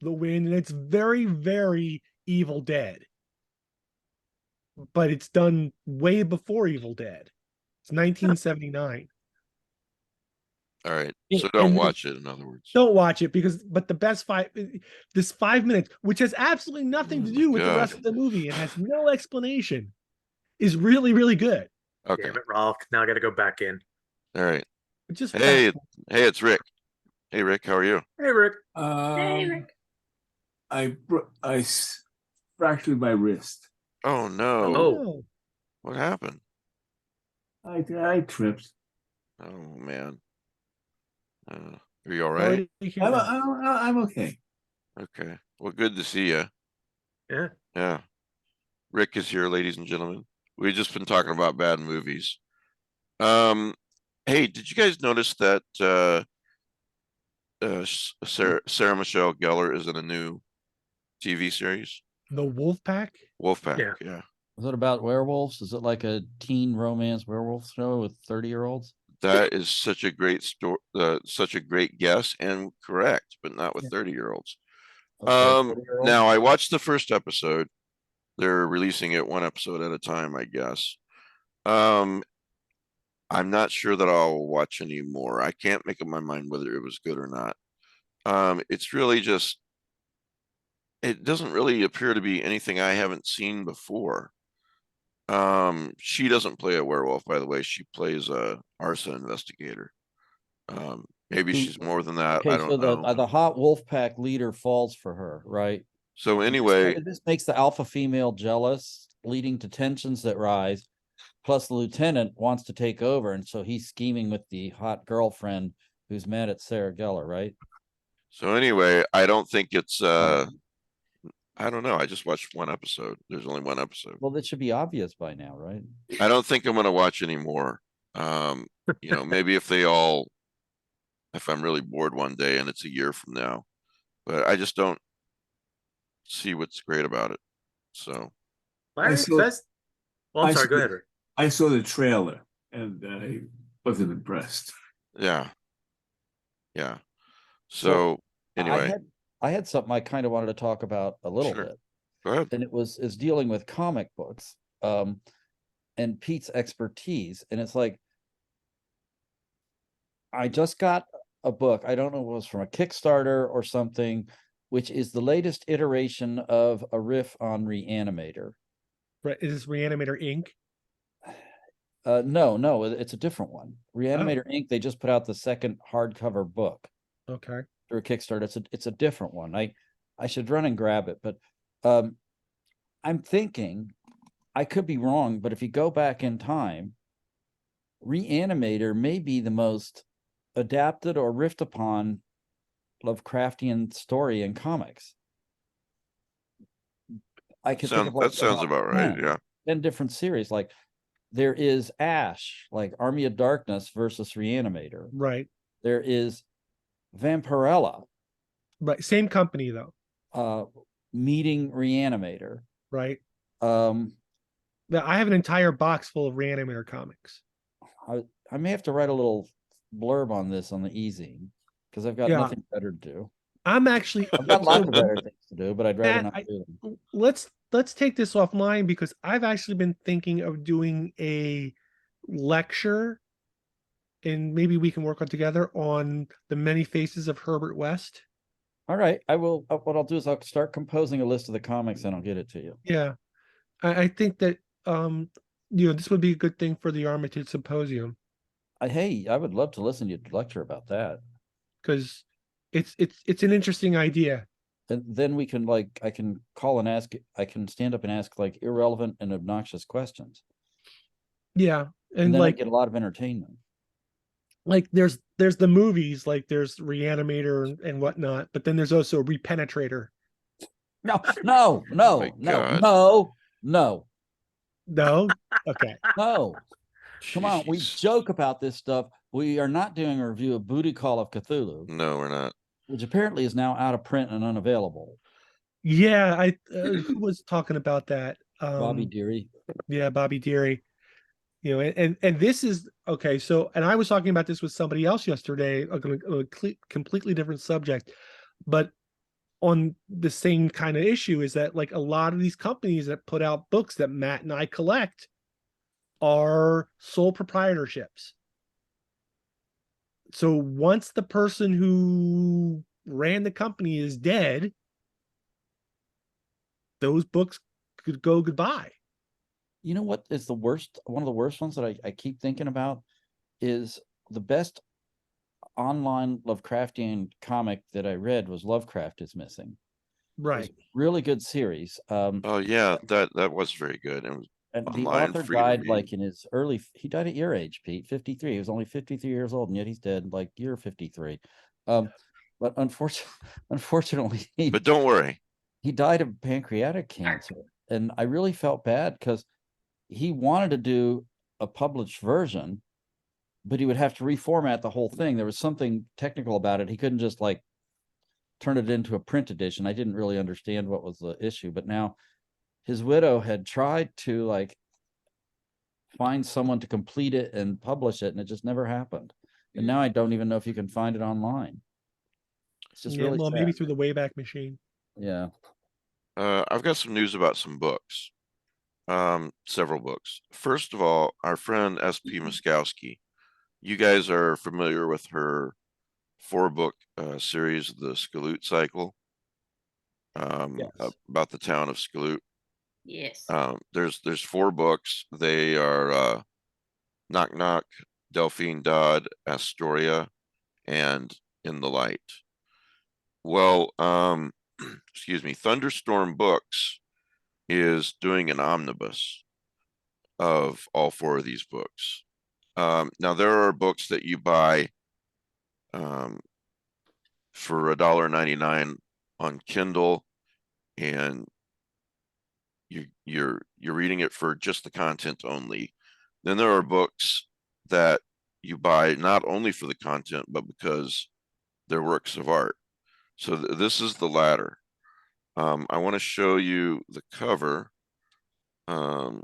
wind, and it's very, very Evil Dead. But it's done way before Evil Dead. It's 1979. All right. So don't watch it, in other words. Don't watch it but the best 5 minutes, which has absolutely nothing to do with the rest of the movie and has no explanation, is really, really good. Okay. Damn it, Rolf. Now I got to go back in. All right. Just hey, it's Rick. Hey, Rick, how are you? Hey, Rick. Hey, Rick. I fractured my wrist. Oh no. Oh. What happened? I tripped. Oh man. Are you all right? I'm okay. Okay. Well, good to see you. Yeah. Yeah. Rick is here, ladies and gentlemen. We've just been talking about bad movies. Hey, did you guys notice that Sarah Michelle Gellar is in a new TV series? The Wolfpack? Wolfpack, yeah. Is it about werewolves? Is it like a teen romance werewolf show with 30-year-olds? That is such a great story, such a great guess and correct, but not with 30-year-olds. Okay, Now I watched the first episode. They're releasing it one episode at a time, I guess. I'm not sure that I'll watch any more. I can't make up my mind whether it was good or not. It's really just, it doesn't really appear to be anything I haven't seen before. She doesn't play a werewolf, by the way. She plays a arson investigator. Maybe she's more than that. Okay, I don't know. The hot wolf pack leader falls for her, right? So anyway, this makes the alpha female jealous, leading to tensions that rise. Plus, the lieutenant wants to take over, and so he's scheming with the hot girlfriend who's mad at Sarah Gellar, right? So anyway, I don't think it's I don't know. I just watched one episode. There's only one episode. Well, that should be obvious by now, right? I don't think I'm gonna watch anymore. Maybe if I'm really bored one day and it's a year from now. But I just don't see what's great about it. So Larry, I'm sorry, go ahead, Rick. I saw the trailer and I wasn't impressed. yeah. So anyway. I had something I kind of wanted to talk about a little bit. Go ahead. And is dealing with comic books and Pete's expertise. And it's like, I just got a book. I don't know if it was from a Kickstarter or something, which is the latest iteration of a riff on Reanimator. Right? Is this Reanimator Inc? No, it's a different one. Reanimator Inc. They just put out the second hardcover book Okay. through a Kickstarter. It's a different one. I should run and grab it, but I'm thinking, I could be wrong, but if you go back in time, Reanimator may be the most adapted or riffed upon Lovecraftian story in comics. I can think of that sounds about right. Yeah. 10 different series. Like there is Ash, like Army of Darkness versus Reanimator. Right. There is Vampirella. Right. Same company though. Meeting Reanimator. Right. Yeah, I have an entire box full of Reanimator comics. I may have to write a little blurb on this on the e-zine because I've got nothing better to do. I've got lots of better things to do, but I'd rather not do them. Let's take this offline because I've actually been thinking of doing a lecture, and maybe we can work on together on the many faces of Herbert West. All right, I will. What I'll do is I'll start composing a list of the comics and I'll get it to you. Yeah, I think that this would be a good thing for the Armitage Symposium. Hey, I would love to listen to you lecture about that because it's an interesting idea. And then we can I can call and ask. I can stand up and ask like irrelevant and obnoxious questions. Yeah, and then I get a lot of entertainment. Like there's the movies, like there's Reanimator and whatnot, but then there's also Repenetrator. No. Okay. No. Come on, we joke about this stuff. We are not doing a review of Booty Call of Cthulhu. No, we're not. Which apparently is now out of print and unavailable. Yeah, who was talking about that? Bobby Deary. Yeah, Bobby Deary. And this is okay. So, and I was talking about this with somebody else yesterday, a completely different subject, but on the same kind of issue is that like a lot of these companies that put out books that Matt and I collect are sole proprietorships. So once the person who ran the company is dead, those books could go goodbye. You know what is the worst? One of the worst ones that I keep thinking about is the best online Lovecraftian comic that I read was Lovecraft is Missing. Right. Really good series. Oh yeah, that was very good. It was and the author died like in his he died at your age, Pete, 53. He was only 53 years old, and yet he's dead like you're 53. But unfortunately, but don't worry, he died of pancreatic cancer, and I really felt bad because he wanted to do a published version, but he would have to reformat the whole thing. There was something technical about it. He couldn't just like turn it into a print edition. I didn't really understand what was the issue, but now his widow had tried to like find someone to complete it and publish it, and it just never happened. And now I don't even know if you can find it online. It's just really sad. Maybe through the Wayback Machine. Yeah. I've got some news about some books. Several books. First of all, our friend SP Muskowski. You guys are familiar with her 4-book series, the Skilloot Cycle, yes. about the town of Skilloot. Yes. There's 4 books. They are Knock Knock, Delphine Dodd, Astoria, and In the Light. Well, excuse me, Thunderstorm Books is doing an omnibus of all 4 of these books. Now there are books that you buy for $1.99 on Kindle, and you're reading it for just the content only. Then there are books that you buy not only for the content, but because they're works of art. So this is the latter. I want to show you the cover, and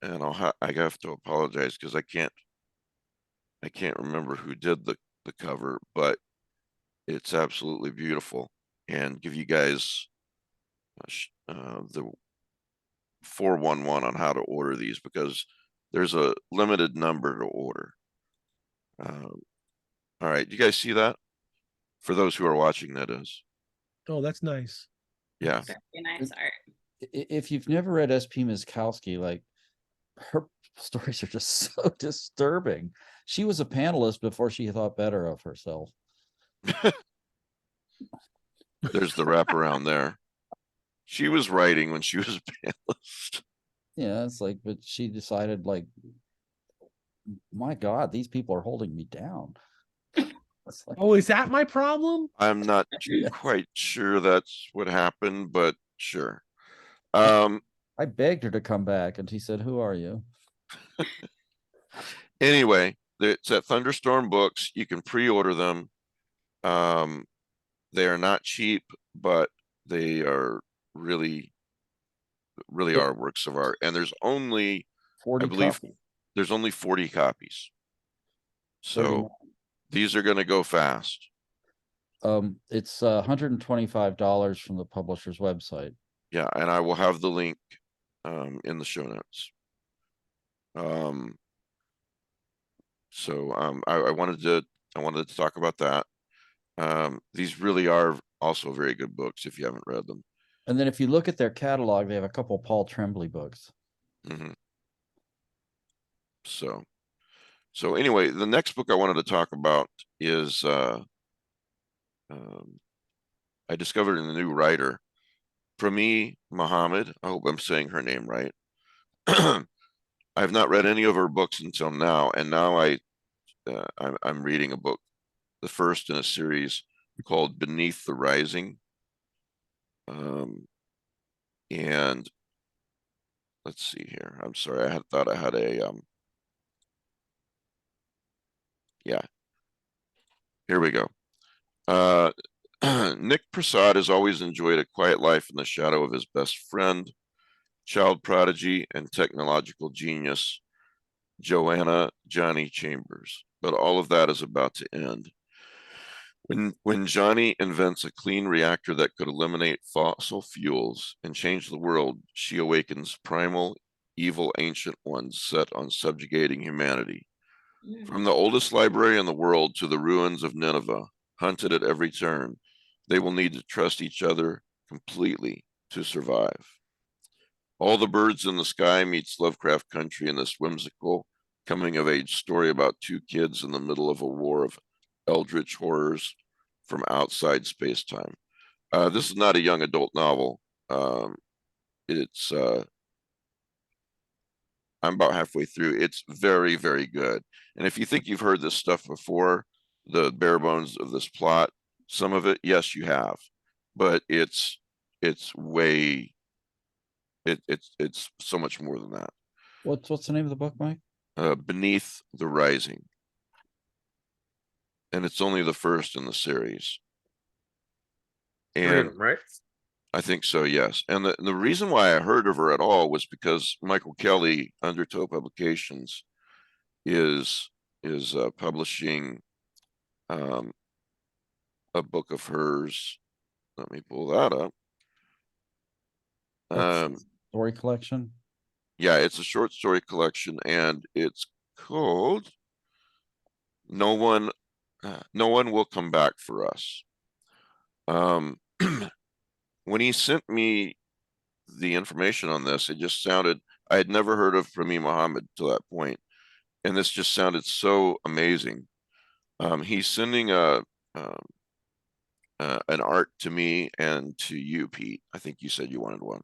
I have to apologize because I can't remember who did the cover, but it's absolutely beautiful, and give you guys the 411 on how to order these because there's a limited number to order. All right, you guys see that? For those who are watching, that is. Oh, that's nice. Yeah. Very nice art. If you've never read S.P. Miskowski, like her stories are just so disturbing. She was a panelist before she thought better of herself. There's the wraparound there. She was writing when she was a panelist. Yeah, it's like, but she decided, like, my God, these people are holding me down. It's like, Oh, is that my problem? I'm not quite sure that's what happened, but sure. I begged her to come back, and she said, "Who are you?" Anyway, it's at Thunderstorm Books. You can pre-order them. They are not cheap, but they are really are works of art. And there's only, 40 I believe, copies. there's only 40 copies. 39. So these are going to go fast. It's $125 from the publisher's website. Yeah, and I will have the link in the show notes. I wanted to talk about that. These really are also very good books if you haven't read them. And then if you look at their catalog, they have a couple Paul Tremblay books. Mm-hmm. So anyway, the next book I wanted to talk about is I discovered a new writer, Prami Muhammad. I hope I'm saying her name right. I've not read any of her books until now, and now I'm reading a book, the first in a series called Beneath the Rising. And let's see here. I'm sorry, I thought I had a yeah. Here we go. Nick Prasad has always enjoyed a quiet life in the shadow of his best friend, child prodigy, and technological genius, Joanna Johnny Chambers. But all of that is about to end. When Johnny invents a clean reactor that could eliminate fossil fuels and change the world, she awakens primal, evil ancient ones set on subjugating humanity. From the oldest library in the world to the ruins of Nineveh, hunted at every turn, they will need to trust each other completely to survive. All the Birds in the Sky meets Lovecraft Country in this whimsical coming-of-age story about two kids in the middle of a war of eldritch horrors from outside space-time. This is not a young adult novel. It's I'm about halfway through. It's very, very good. And if you think you've heard this stuff before, the bare bones of this plot, some of it, yes, you have, but it's way it's so much more than that. What's the name of the book, Mike? Beneath the Rising. And it's only the first in the series. And right? I think so, yes. And the reason why I heard of her at all was because Michael Kelly, Undertow Publications, is publishing a book of hers. Let me pull that up. Story collection. Yeah, it's a short story collection, and it's called No One Will Come Back for Us. When he sent me the information on this, it just sounded, I had never heard of Prami Muhammad to that point, and this just sounded so amazing. He's sending an art to me and to you, Pete. I think you said you wanted one.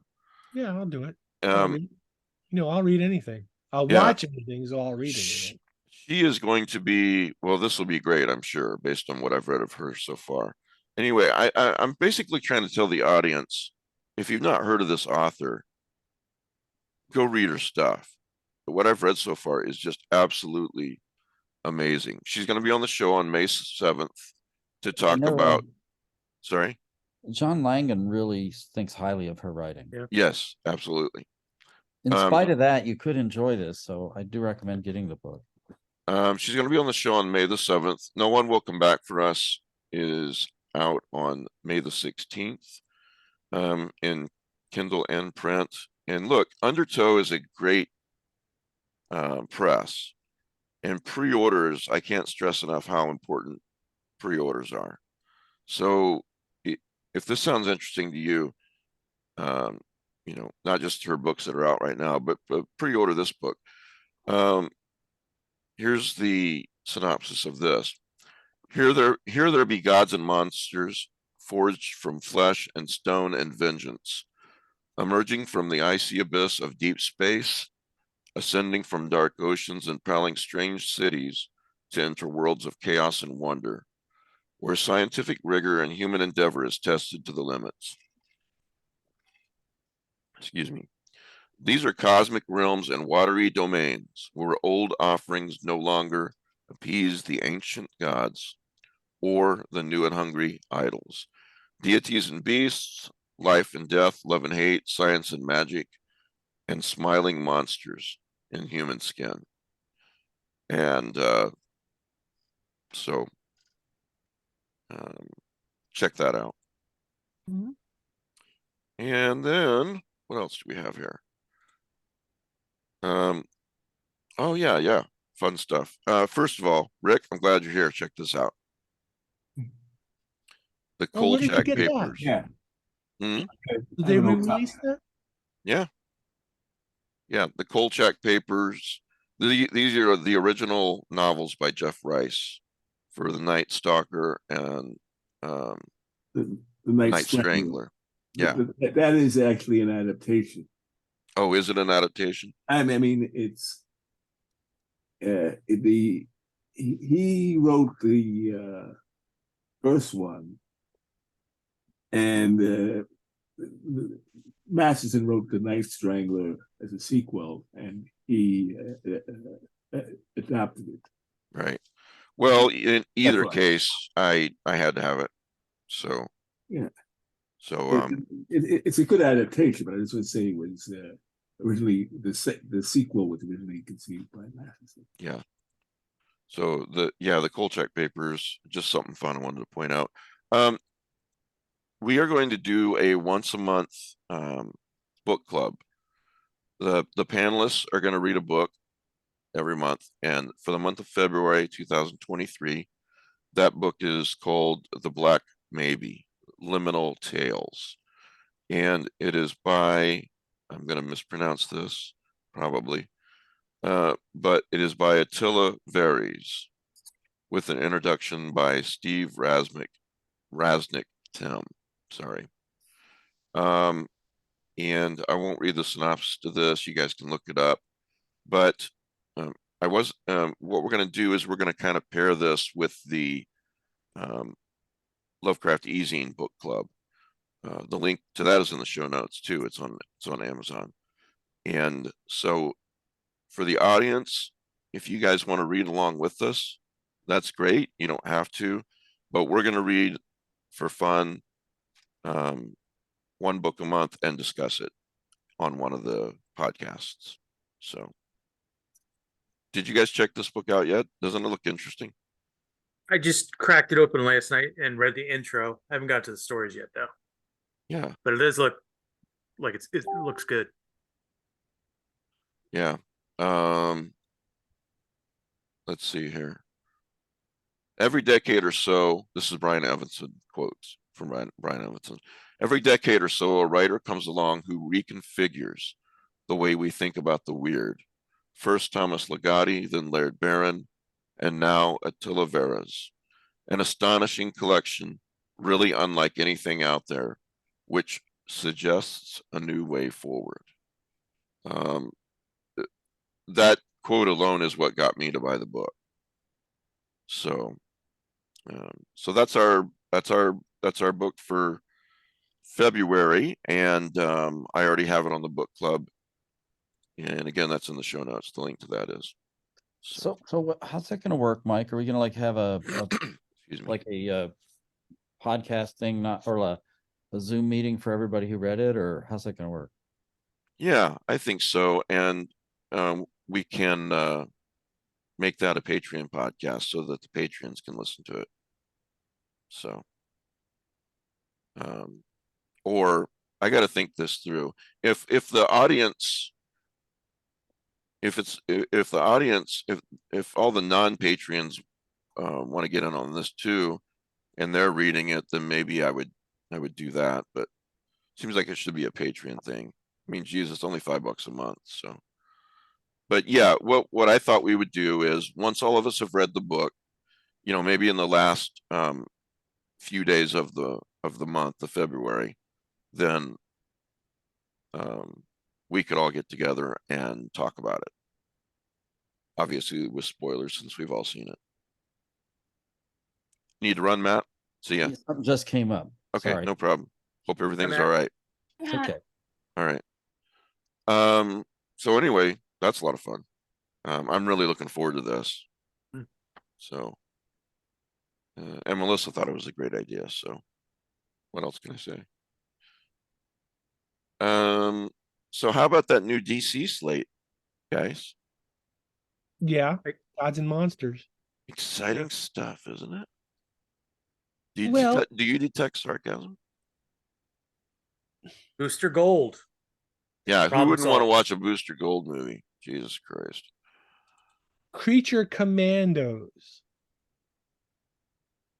Yeah, I'll do it. I'll read anything. I'll watch anything, so I'll read anything. She is going to be, well, this will be great, I'm sure, based on what I've read of her so far. Anyway, I'm basically trying to tell the audience, if you've not heard of this author, go read her stuff. What I've read so far is just absolutely amazing. She's going to be on the show on May 7th to talk about. Sorry? John Langan really thinks highly of her writing. Yeah. Yes, absolutely. In spite of that, you could enjoy this, so I do recommend getting the book. She's going to be on the show on May the 7th. No One Will Come Back for Us is out on May the 16th in Kindle and print. And look, Undertow is a great press. And pre-orders, I can't stress enough how important pre-orders are. So if this sounds interesting to you, you know, not just her books that are out right now, but pre-order this book. Here's the synopsis of this. Here there be gods and monsters forged from flesh and stone and vengeance, emerging from the icy abyss of deep space, ascending from dark oceans and prowling strange cities to enter worlds of chaos and wonder, where scientific rigor and human endeavor is tested to the limits. Excuse me. These are cosmic realms and watery domains where old offerings no longer appease the ancient gods or the new and hungry idols. Deities and beasts, life and death, love and hate, science and magic, and smiling monsters in human skin. And so check that out. Mhm. And then what else do we have here? Oh yeah, fun stuff. First of all, Rick, I'm glad you're here. Check this out. The Oh, where did you Kolchak get that? papers. Yeah. Hmm? Did they re-release that? Yeah. Yeah, the Kolchak papers. These are the original novels by Jeff Rice for The Night Stalker and The Night Night Strangler. Yeah. That is actually an adaptation. Oh, is it an adaptation? I mean, it's he wrote the first one, and Masterson wrote The Night Strangler as a sequel, and he adapted it. Right. Well, in either right. case, I had to have it. So Yeah. So it's a good adaptation, but I just want to say it was originally the sequel was originally conceived by Matheson. Yeah. So the Kolchak papers, just something fun I wanted to point out. We are going to do a once a month book club. The panelists are going to read a book every month, and for the month of February 2023, that book is called The Black Maybe, Liminal Tales. And it is by, I'm going to mispronounce this probably, but it is by Attila Veres with an introduction by Steve Raznick Tim. Sorry. And I won't read the synopsis to this. You guys can look it up. But what we're going to do is we're going to kind of pair this with the Lovecraft Ezine book club. The link to that is in the show notes too. It's on Amazon. And so for the audience, if you guys want to read along with us, that's great. You don't have to, but we're going to read for fun one book a month and discuss it on one of the podcasts. So did you guys check this book out yet? Doesn't it look interesting? I just cracked it open last night and read the intro. I haven't got to the stories yet though. Yeah. But it does look like it looks good. Yeah. Let's see here. Every decade or so, this is Brian Evanson quotes from Brian Evanson. Every decade or so, a writer comes along who reconfigures the way we think about the weird. First Thomas Ligotti, then Laird Barron, and now Attila Veres. An astonishing collection, really unlike anything out there, which suggests a new way forward. That quote alone is what got me to buy the book. So that's our book for February, and I already have it on the book club. And again, that's in the show notes. The link to that is. So how's that going to work, Mike? Are we going to like have a excuse me, like a podcast thing, not or a Zoom meeting for everybody who read it, or how's that going to work? Yeah, I think so, and we can make that a Patreon podcast so that the patrons can listen to it. So, or I got to think this through. If the audience, if all the non-Patreons want to get in on this too, and they're reading it, then maybe I would do that. But seems like it should be a Patreon thing. I mean, geez, it's only $5 a month. So, but yeah, what I thought we would do is once all of us have read the book, you know, maybe in the last few days of the month of February, then we could all get together and talk about it. Obviously with spoilers since we've all seen it. Need to run, Matt? See ya. Something just came up. Okay, Sorry. no problem. Hope everything's Matt. all right. It's okay. All right. So anyway, that's a lot of fun. I'm really looking forward to this. So, and Melissa thought it was a great idea. So, what else can I say? So how about that new DC slate, guys? Yeah, Gods and Monsters. Exciting stuff, isn't it? Do you detect sarcasm? Booster Gold. Yeah, Problem who wouldn't want to solved. watch a Booster Gold movie? Jesus Christ. Creature Commandos.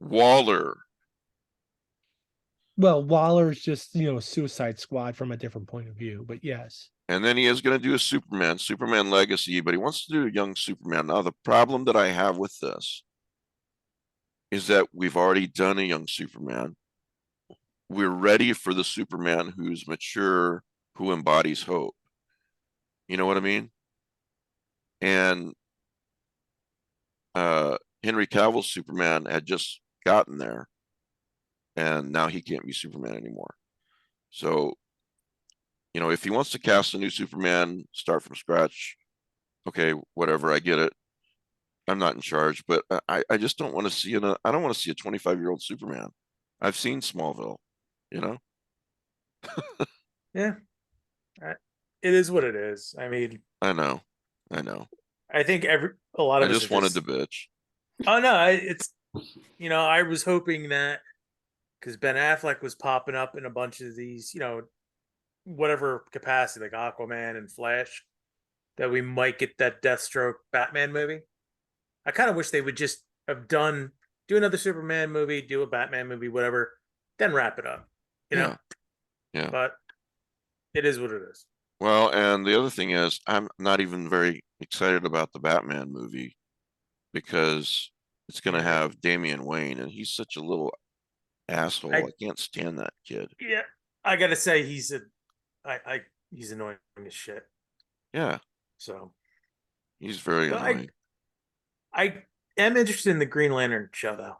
Waller. Well, Waller's just, Suicide Squad from a different point of view, but yes. And then he is going to do a Superman Legacy, but he wants to do a young Superman. Now, the problem that I have with this is that we've already done a young Superman. We're ready for the Superman who's mature, who embodies hope. You know what I mean? And Henry Cavill's Superman had just gotten there, and now he can't be Superman anymore. So, if he wants to cast a new Superman, start from scratch, okay, whatever, I get it. I'm not in charge, but I just don't want to see I don't want to see a 25-year-old Superman. I've seen Smallville, Yeah. It is what it is. I mean, I know. I think a lot of I us just wanted to bitch. Oh no, it's I was hoping that because Ben Affleck was popping up in a bunch of these, whatever capacity, like Aquaman and Flash, that we might get that Deathstroke Batman movie. I kind of wish they would just have do another Superman movie, do a Batman movie, whatever, then wrap it up. Yeah. But it is what it is. Well, and the other thing is, I'm not even very excited about the Batman movie because it's going to have Damian Wayne, and he's such a little asshole. I can't stand that kid. Yeah, I gotta say he's annoying as shit. Yeah. So he's very annoying. I am interested in the Green Lantern show though,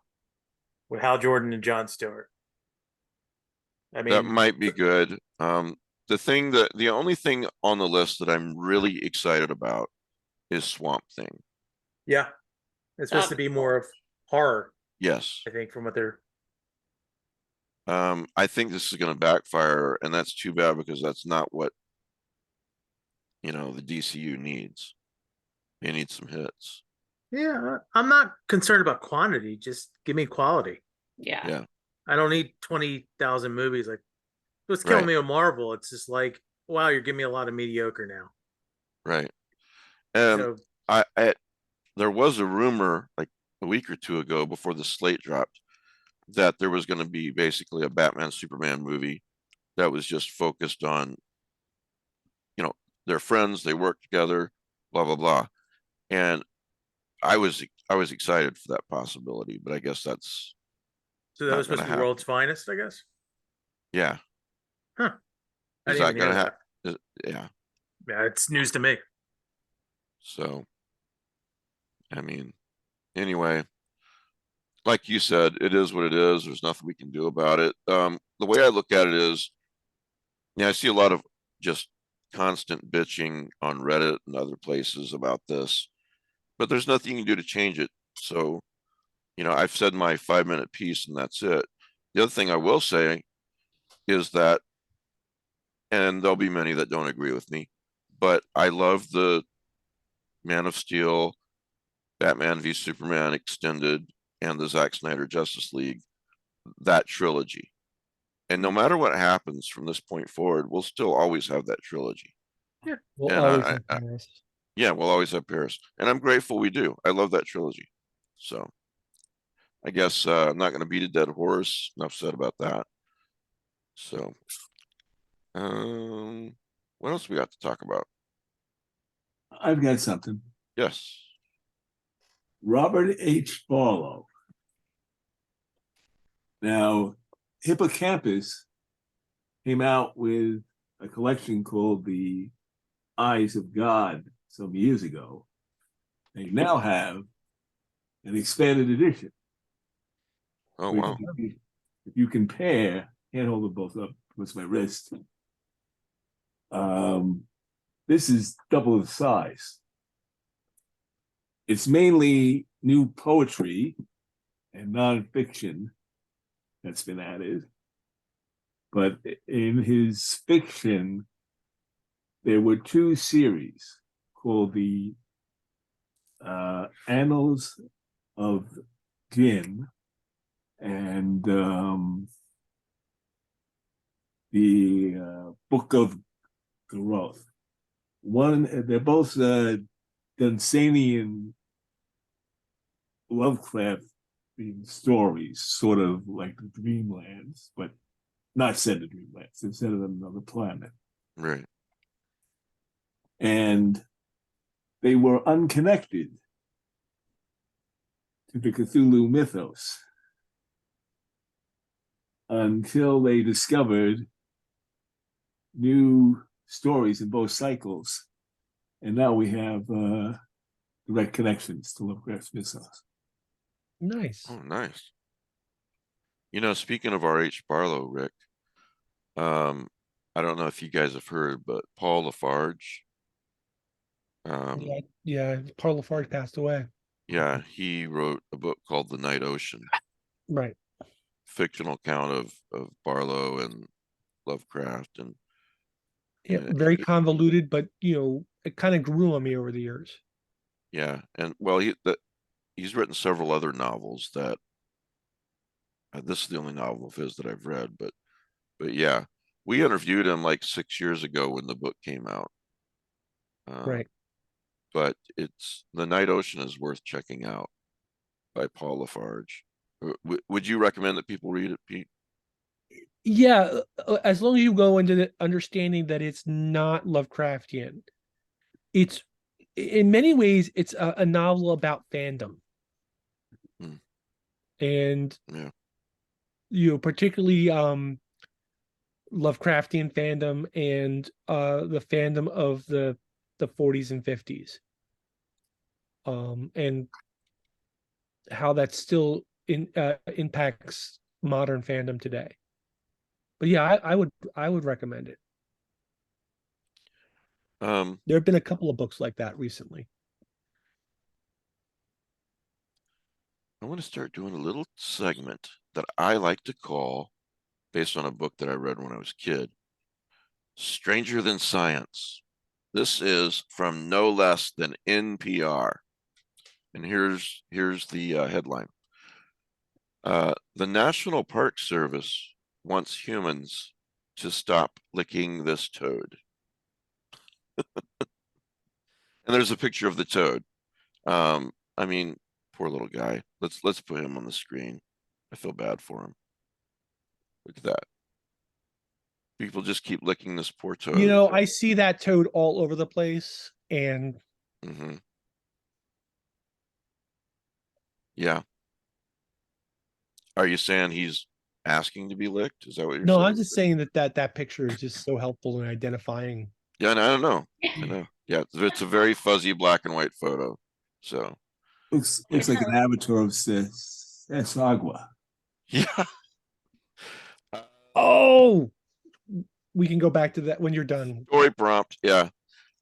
with Hal Jordan and Jon Stewart. I mean, that might be good. The only thing on the list that I'm really excited about is Swamp Thing. Yeah, it's supposed to be more of horror. Yes, I think from what they're. I think this is going to backfire, and that's too bad because that's not what the DCU needs. They need some hits. Yeah, I'm not concerned about quantity. Just give me quality. Yeah. I don't need 20,000 movies. Like, what's killing me with Marvel? It's just like, wow, you're giving me a lot of mediocre now. Right. And there was a rumor like a week or two ago before the slate dropped that there was going to be basically a Batman Superman movie that was just focused on, their friends, they work together, blah, blah, blah. And I was excited for that possibility, but I guess that's so that was supposed to be World's Finest, I guess. Yeah. Huh. Is that going to happen? Yeah. Yeah, it's news to me. So, I mean, anyway, like you said, it is what it is. There's nothing we can do about it. The way I look at it is, I see a lot of just constant bitching on Reddit and other places about this, but there's nothing you can do to change it. So, I've said my 5-minute piece and that's it. The other thing I will say is that, and there'll be many that don't agree with me, but I love the Man of Steel, Batman v Superman Extended, and the Zack Snyder Justice League, that trilogy. And no matter what happens from this point forward, we'll still always have that trilogy. Yeah, we'll always have Paris. Yeah, we'll always have Paris. And I'm grateful we do. I love that trilogy. So, I guess I'm not going to beat a dead horse. Enough said about that. So, what else we got to talk about? I've got something. Yes. Robert H. Barlow. Now, Hippocampus came out with a collection called The Eyes of God some years ago. They now have an expanded edition. Oh, which wow. if you compare, can't hold them both up with my wrist. This is double the size. It's mainly new poetry and nonfiction that's been added. But in his fiction, there were two series called the Annals of Jinn and the Book of Growth. They're both Dunsanian Lovecraft stories, sort of like the Dreamlands, but not set in Dreamlands. They're set on another planet. Right. And they were unconnected to the Cthulhu mythos until they discovered new stories in both cycles. And now we have direct connections to Lovecraft's mythos. Nice. Oh, nice. You know, speaking of R.H. Barlow, Rick, I don't know if you guys have heard, but Paul Lafarge. Yeah, Paul Lafarge passed away. Yeah, he wrote a book called The Night Ocean. Right. Fictional account of Barlow and Lovecraft, and Yeah, very convoluted, but it kind of grew on me over the years. yeah, and well, he's written several other novels that this is the only novel of his that I've read, but yeah, we interviewed him like 6 years ago when the book came out. Right. But The Night Ocean is worth checking out by Paul Lafarge. Would you recommend that people read it, Pete? Yeah, as long as you go into the understanding that it's not Lovecraftian. It's in many ways it's a novel about fandom. And yeah, particularly Lovecraftian fandom and the fandom of the 40s and 50s. And how that still impacts modern fandom today. But yeah, I would recommend it. There have been a couple of books like that recently. I want to start doing a little segment that I like to call, based on a book that I read when I was a kid, Stranger Than Science. This is from no less than NPR. And here's the headline. The National Park Service wants humans to stop licking this toad. And there's a picture of the toad. I mean, poor little guy. Let's put him on the screen. I feel bad for him. Look at that. People just keep licking this poor toad. I see that toad all over the place, and yeah. Are you saying he's asking to be licked? Is that what you're saying? No, I'm just saying that picture is just so helpful in identifying. Yeah, and I don't know. I know. Yeah, it's a very fuzzy black and white photo. So looks like an avatar of Sagua. yeah. Oh, we can go back to that when you're done. Story prompt. Yeah.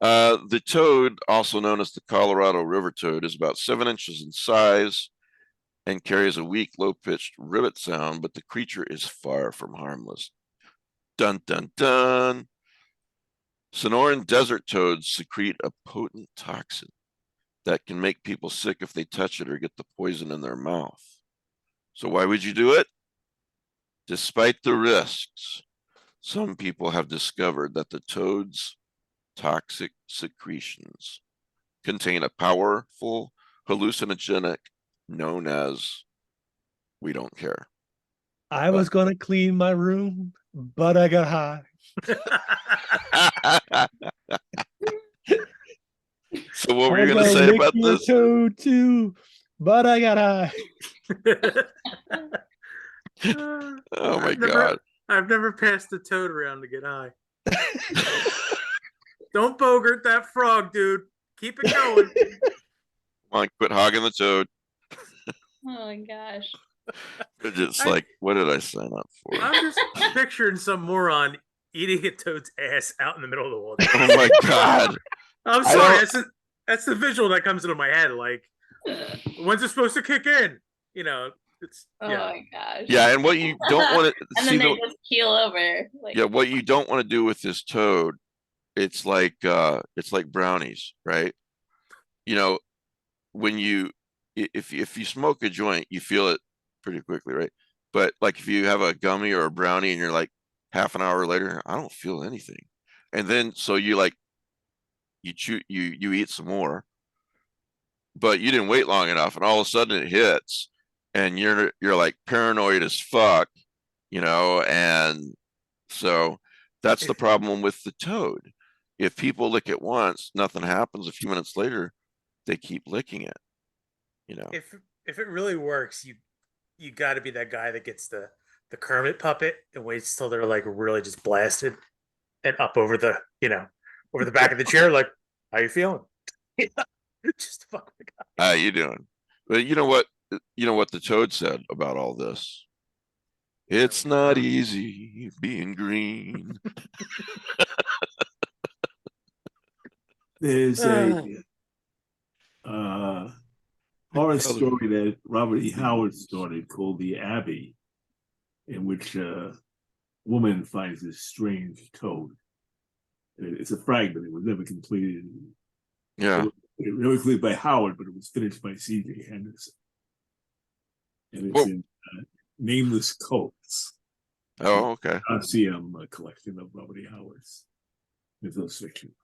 The toad, also known as the Colorado River toad, is about 7 inches in size and carries a weak, low-pitched ribbit sound, but the creature is far from harmless. Dun, dun, dun. Sonoran desert toads secrete a potent toxin that can make people sick if they touch it or get the poison in their mouth. So why would you do it? Despite the risks, some people have discovered that the toad's toxic secretions contain a powerful hallucinogenic known as we don't care. I was gonna clean my room, but I got high. So what were you gonna say about this? Toad too, but I got high. Oh my God. I've never passed a toad around to get high. Don't bogart that frog, dude. Keep it going. Come on, quit hogging the toad. Oh my gosh. It's just like, what did I sign up for? I'm just picturing some moron eating a toad's ass out in the middle of the wilderness. Oh my God. I'm sorry. That's the visual that comes into my head. Like, when's it supposed to kick in? You know, it's my gosh. Yeah, and what you don't want to and then they just keel over. Like, yeah, what you don't want to do with this toad, it's like brownies, right? You know, when if you smoke a joint, you feel it pretty quickly, right? But like if you have a gummy or a brownie and you're like half an hour later, I don't feel anything. And then so you eat some more, but you didn't wait long enough, and all of a sudden it hits, and you're like paranoid as fuck, you know, and so that's the problem with the toad. If people lick it once, nothing happens. A few minutes later, they keep licking it. You know, if it really works, you got to be that guy that gets the Kermit puppet and waits till they're like really just blasted and up over the over the back of the chair, like, how you feeling? Just fuck the guy. How you doing? But you know what? You know what the toad said about all this? It's not easy being green. There's a horror story that Robert E. Howard started called The Abbey, in which a woman finds this strange toad. It's a fragment. It was never completed. Yeah. It was completed by Howard, but it was finished by C.J. Henderson. And it's in Nameless Cults. Oh, okay. RCM collection of Robert E. Howard's mythos fiction.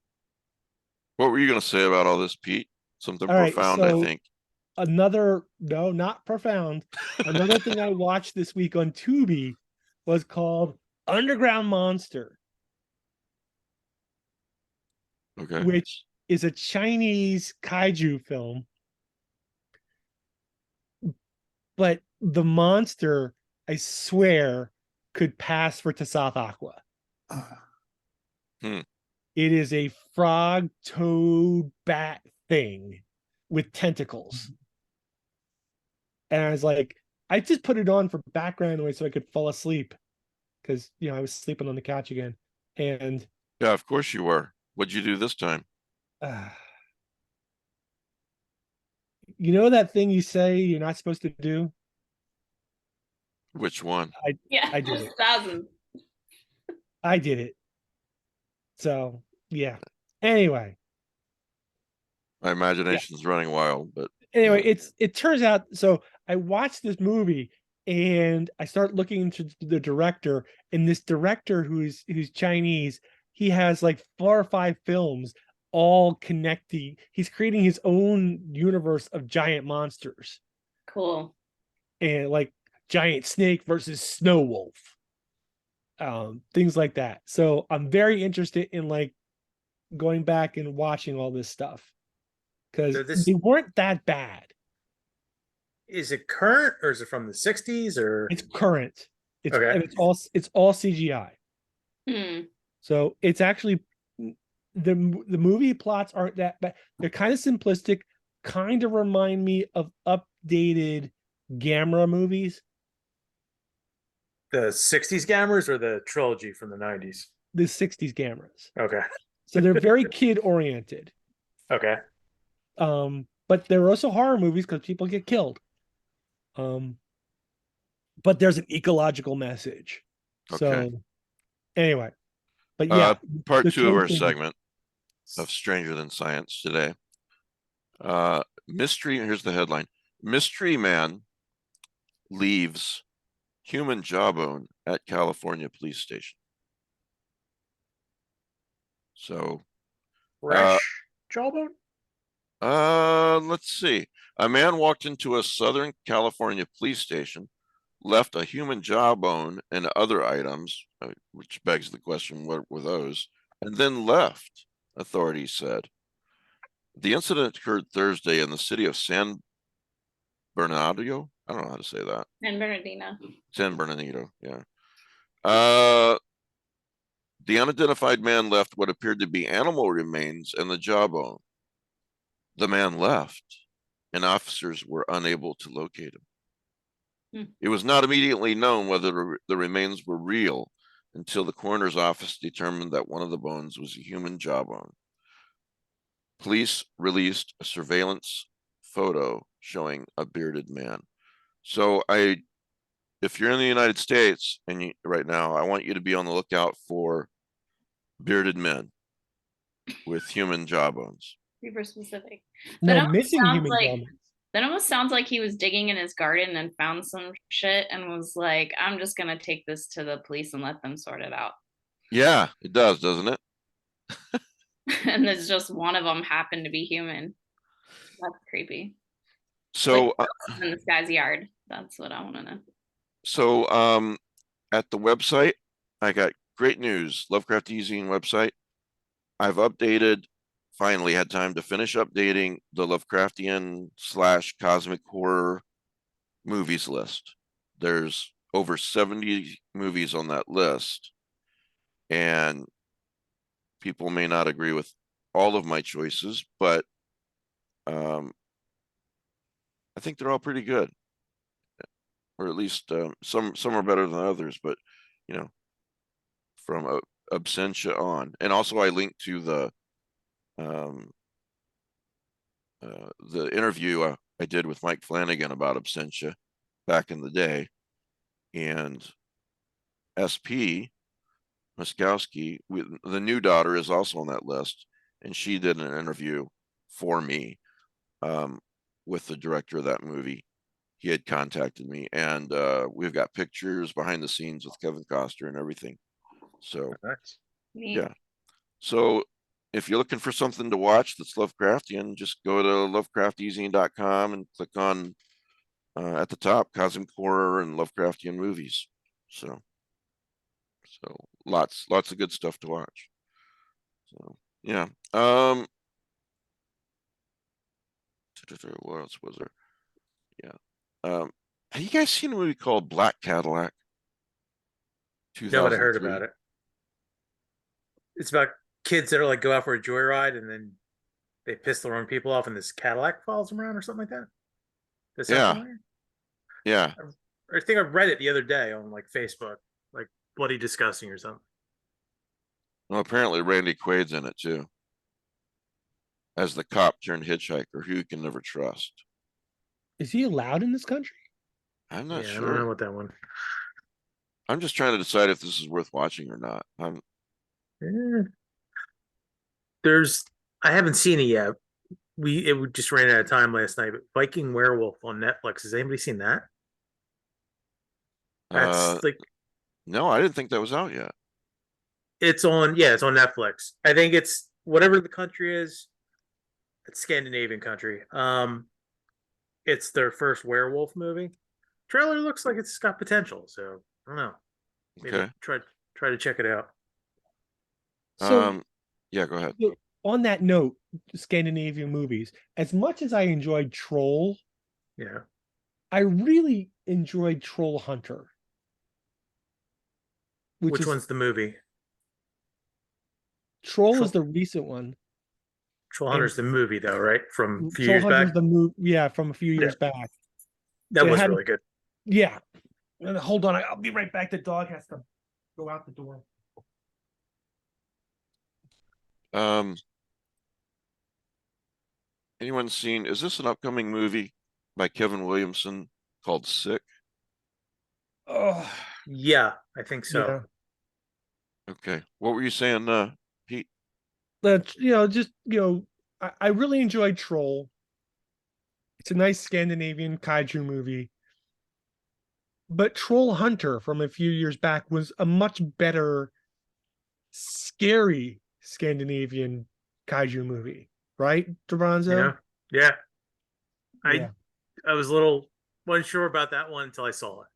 What were you going to say about all this, Pete? Something All right, profound, so I think. No, not profound. Another thing I watched this week on Tubi was called Underground Monster. Okay. Which is a Chinese kaiju film. But the monster, I swear, could pass for Tassath Aqua. Hmm. It is a frog, toad, bat thing with tentacles. And I was like, I just put it on for background noise so I could fall asleep. Because, I was sleeping on the couch again. And yeah, of course you were. What'd you do this time? You know that thing you say you're not supposed to do? Which one? I did it. Thousands. I did it. So, yeah. Anyway. My imagination's running wild, but anyway, it turns out, so I watched this movie and I start looking into the director, and this director who's Chinese, he has like 4 or 5 films all connecting. He's creating his own universe of giant monsters. Cool. And like giant snake versus snow wolf. Things like that. So I'm very interested in like going back and watching all this stuff. Because they weren't that bad. Is it current or is it from the 60s or? It's current. It's okay. And it's all CGI. Hmm. So it's actually the movie plots aren't that bad. They're kind of simplistic, kind of remind me of updated Gamera movies. The 60s Gameras or the trilogy from the 90s? The 60s Gameras. Okay. So they're very kid oriented. Okay. But they're also horror movies because people get killed. But there's an ecological message. Okay. So anyway, but yeah, part 2 of our segment of Stranger Than Science today. Mystery. Here's the headline: Mystery man leaves human jawbone at California police station. So, fresh jawbone. Let's see. A man walked into a Southern California police station left a human jawbone and other items, which begs the question, what were those? And then left, authorities said. The incident occurred Thursday in the city of San Bernardino. I don't know how to say that. San Bernardino. San Bernardino, yeah. The unidentified man left what appeared to be animal remains and the jawbone. The man left, and officers were unable to locate him. It was not immediately known whether the remains were real until the coroner's office determined that one of the bones was a human jawbone. Police released a surveillance photo showing a bearded man. So if you're in the United States and right now, I want you to be on the lookout for bearded men with human jawbones. Super specific. No, missing human jawbones. That almost sounds like he was digging in his garden and found some shit and was like, I'm just going to take this to the police and let them sort it out. Yeah, it does, doesn't it? And there's just one of them happened to be human. That's creepy. So in this guy's yard. That's what I want to know. So at the website, I got great news. Lovecraft Easing website. I've finally had time to finish updating the Lovecraftian / cosmic horror movies list. There's over 70 movies on that list. And people may not agree with all of my choices, but I think they're all pretty good. Or at least some are better than others, but you know, from Absentia on. And also I linked to the interview I did with Mike Flanagan about Absentia back in the day. And SP Muskowski, the new daughter, is also on that list, and she did an interview for me with the director of that movie. He had contacted me, and we've got pictures behind the scenes with Kevin Costner and everything. So, yeah. So if you're looking for something to watch that's Lovecraftian, just go to lovecrafteasing.com and click on at the top, cosmic horror and Lovecraftian movies. So lots of good stuff to watch. So yeah. What else was there? Yeah. Have you guys seen a movie called Black Cadillac? No, but I heard about it. It's about kids that are like go out for a joyride and then they piss the wrong people off and this Cadillac follows them around or something like that. Yeah. I think I read it the other day on like Facebook, like Bloody Disgusting or something. Well, apparently Randy Quaid's in it too, as the cop turned hitchhiker who you can never trust. Is he allowed in this country? I'm not sure. I don't know about that one. I'm just trying to decide if this is worth watching or not. I haven't seen it yet. It just ran out of time last night. But Viking Werewolf on Netflix. Has anybody seen that? That's no, I didn't think that was out yet. It's on Netflix. I think it's whatever the country is. It's Scandinavian country. It's their first werewolf movie. Trailer looks like it's got potential, so I don't know. Maybe try to check it out. So yeah, go ahead. On that note, Scandinavian movies, as much as I enjoyed Troll, I really enjoyed Troll Hunter. Which one's the movie? Troll is the recent one. Troll Hunter's the movie, though, right? From a few Troll years Hunter's back? From a few years back. That was really good. Yeah. Hold on, I'll be right back. The dog has to go out the door. Anyone seen, is this an upcoming movie by Kevin Williamson called Sick? Oh, yeah, I think so. Yeah. Okay. What were you saying, Pete? That, I really enjoyed Troll. It's a nice Scandinavian kaiju movie. But Troll Hunter from a few years back was a much better, scary Scandinavian kaiju movie. Right, DeBronzo? Yeah. I was a little unsure about that one until I saw it.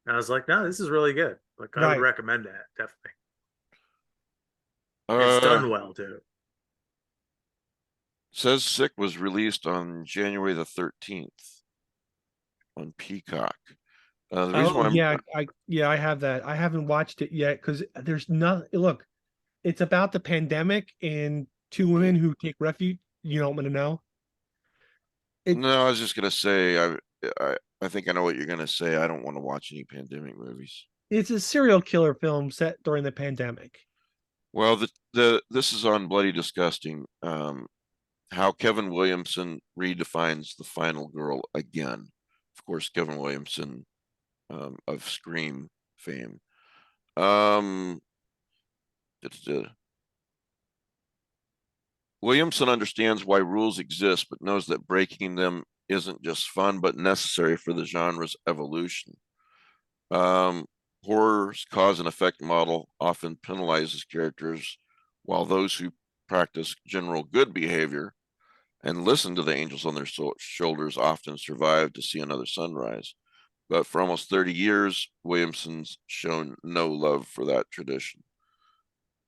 And I was like, no, this is really good. Like, I would Right. recommend that, definitely. It's done well, too. Says Sick was released on January the 13th on Peacock. The reason why I have that. I haven't watched it yet because there's nothing. Look, it's about the pandemic and two women who take refuge. You know what I'm gonna know? No, I was just gonna say I think I know what you're gonna say. I don't want to watch any pandemic movies. It's a serial killer film set during the pandemic. Well, this is on Bloody Disgusting. How Kevin Williamson redefines the final girl again. Of course, Kevin Williamson of Scream fame. Williamson understands why rules exist, but knows that breaking them isn't just fun, but necessary for the genre's evolution. Horror's cause and effect model often penalizes characters, while those who practice general good behavior and listen to the angels on their shoulders often survive to see another sunrise. But for almost 30 years, Williamson's shown no love for that tradition.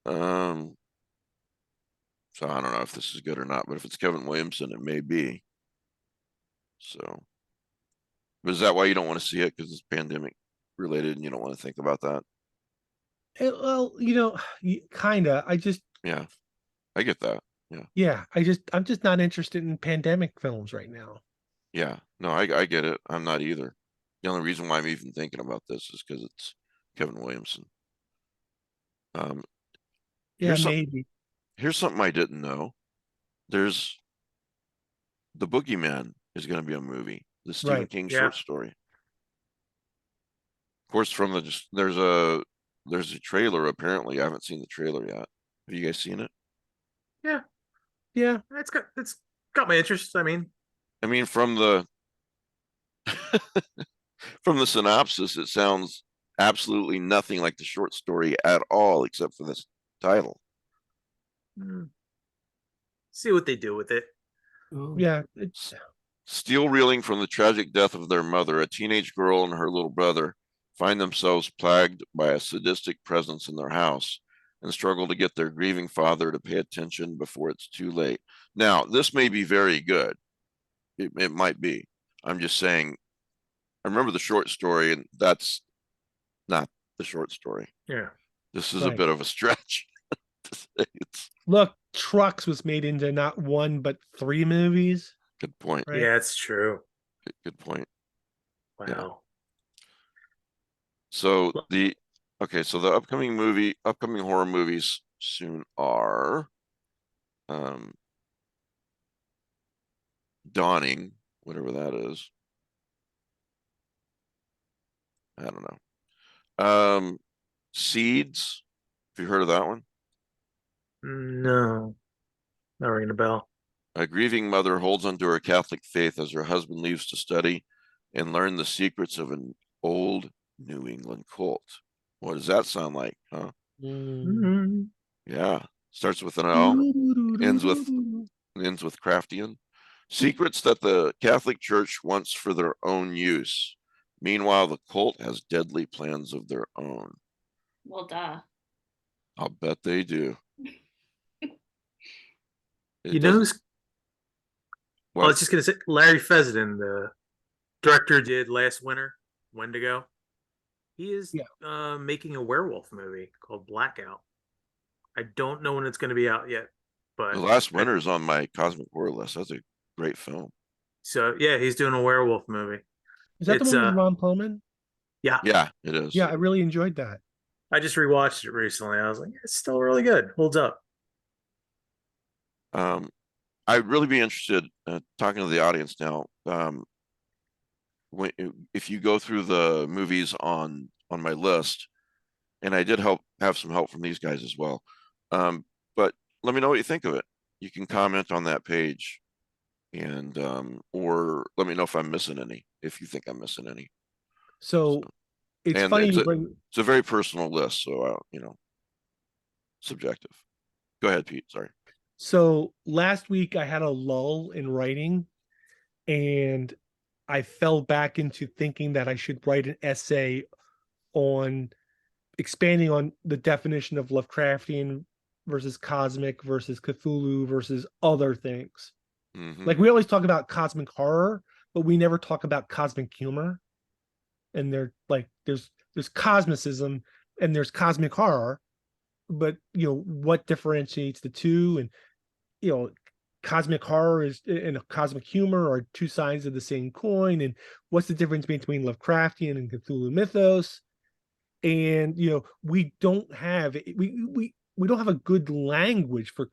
So I don't know if this is good or not, but if it's Kevin Williamson, it may be. So, but is that why you don't want to see it? Because it's pandemic related and you don't want to think about that? Well, kinda. Yeah, I get that. I'm just not interested in pandemic films right now. Yeah, no, I get it. I'm not either. The only reason why I'm even thinking about this is because it's Kevin Williamson. Maybe. Here's something I didn't know. There's The Boogeyman is going to be a movie, the Stephen King short story. Of course, there's a trailer. Apparently, I haven't seen the trailer yet. Have you guys seen it? Yeah, it's got my interest. I mean, from the from the synopsis, it sounds absolutely nothing like the short story at all, except for this title. See what they do with it. Yeah. Still reeling from the tragic death of their mother, a teenage girl and her little brother find themselves plagued by a sadistic presence in their house and struggle to get their grieving father to pay attention before it's too late. Now, this may be very good. It might be. I'm just saying, I remember the short story, and that's not the short story. Yeah. This is a bit of a stretch. Look, Trucks was made into not one, but 3 movies. Good point. Right? Yeah, it's true. Good point. Wow. Yeah. So the upcoming horror movies soon are Dawning, whatever that is. I don't know. Seeds. Have you heard of that one? No, not ringing a bell. A grieving mother holds onto her Catholic faith as her husband leaves to study and learn the secrets of an old New England cult. What does that sound like, huh? Yeah. Starts with an L, ends with Craftian. Secrets that the Catholic Church wants for their own use. Meanwhile, the cult has deadly plans of their own. Well, duh. I'll bet they do. I was just going to say, Larry Fessenden, the director, did last winter, Wendigo. He is making a werewolf movie called Blackout. I don't know when it's going to be out yet, but The Last Winter is on my Cosmic Horror list. That's a great film. So yeah, he's doing a werewolf movie. Is that the one with Ron Perlman? Yeah, it is. Yeah, I really enjoyed that. I just rewatched it recently. I was like, it's still really good. Holds up. I'd really be interested talking to the audience now. If you go through the movies on my list, and I did have some help from these guys as well. But let me know what you think of it. You can comment on that page, and or let me know if I'm missing any. If you think I'm missing any. So it's funny it's a very personal list, so subjective. Go ahead, Pete. Sorry. So last week I had a lull in writing, and I fell back into thinking that I should write an essay on expanding on the definition of Lovecraftian versus cosmic versus Cthulhu versus other things. Like we always talk about cosmic horror, but we never talk about cosmic humor. And they're like there's cosmicism and there's cosmic horror, but what differentiates the two? And cosmic horror is and cosmic humor are two sides of the same coin. And what's the difference between Lovecraftian and Cthulhu mythos? And we don't have a good language for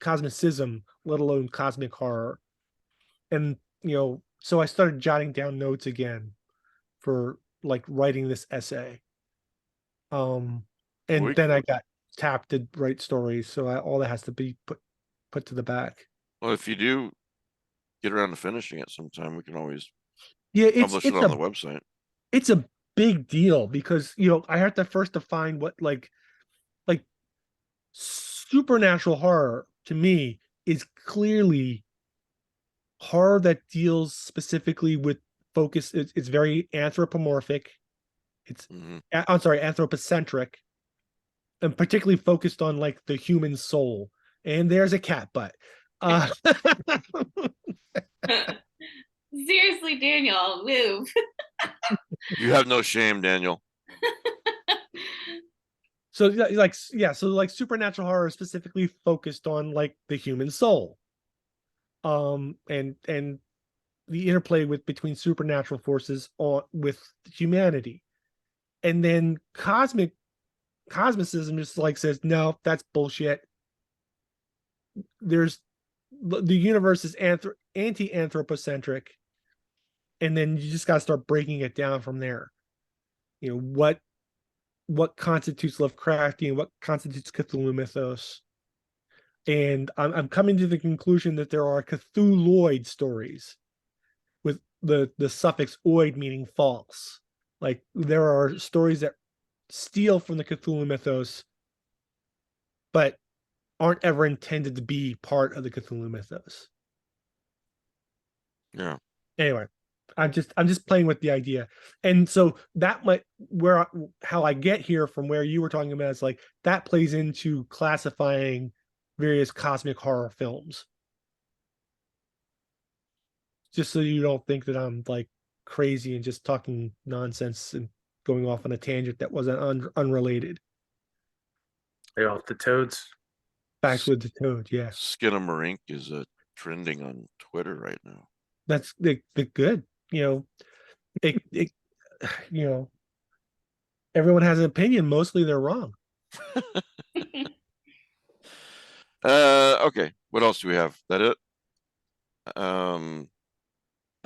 cosmicism, let alone cosmic horror. And so I started jotting down notes again for like writing this essay. And then I got tapped to write stories, so all that has to be put to the back. Well, if you do get around to finishing it sometime, we can always publish it on the website. It's a big deal because I have to first define what like supernatural horror to me is clearly horror that deals specifically with focus. It's very anthropomorphic. It's anthropocentric, and particularly focused on like the human soul. And there's a cat butt. Seriously, Daniel, move. You have no shame, Daniel. So supernatural horror is specifically focused on like the human soul. And the interplay between supernatural forces with humanity. And then cosmicism just like says, no, that's bullshit. The universe is anti-anthropocentric, and then you just got to start breaking it down from there. What constitutes Lovecraftian, what constitutes Cthulhu mythos. And I'm coming to the conclusion that there are Cthulhuoid stories with the suffix oid meaning false. Like there are stories that steal from the Cthulhu mythos, but aren't ever intended to be part of the Cthulhu mythos. Yeah. Anyway, I'm just playing with the idea. And so that might how I get here from where you were talking about is like that plays into classifying various cosmic horror films. Just so you don't think that I'm like crazy and just talking nonsense and going off on a tangent that wasn't unrelated. Yeah, the toads. Facts with the toad, yeah. SKINAMARINK is trending on Twitter right now. That's the good. Everyone has an opinion. Mostly they're wrong. Okay. What else do we have? That it?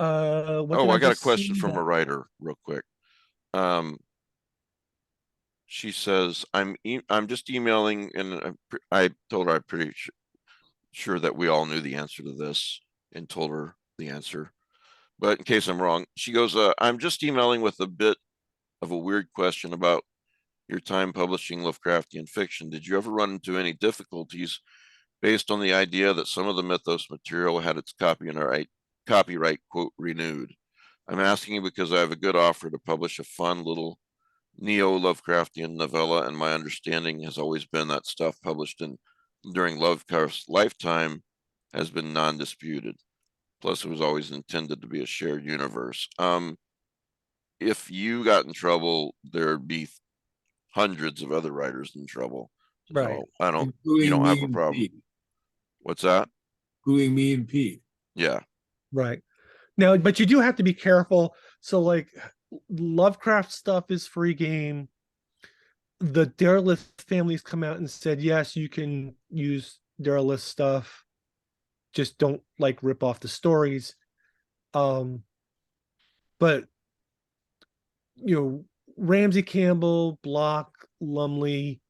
I got a question from a writer real quick. She says, I'm just emailing, and I told her I'm pretty sure that we all knew the answer to this and told her the answer. But in case I'm wrong, she goes, I'm just emailing with a bit of a weird question about your time publishing Lovecraftian fiction. Did you ever run into any difficulties based on the idea that some of the mythos material had its copyright quote renewed? I'm asking because I have a good offer to publish a fun little neo-Lovecraftian novella, and my understanding has always been that stuff published during Lovecraft's lifetime has been non-disputed. Plus, it was always intended to be a shared universe. If you got in trouble, there'd be hundreds of other writers in trouble. Right. So you don't have a problem. Pete. What's that? Including me and Pete. Yeah. Right. Now, but you do have to be careful. So like Lovecraft stuff is free game. The Derelith families come out and said, yes, you can use Derelith stuff. Just don't like rip off the stories. But Ramsey Campbell, Block, Lumley,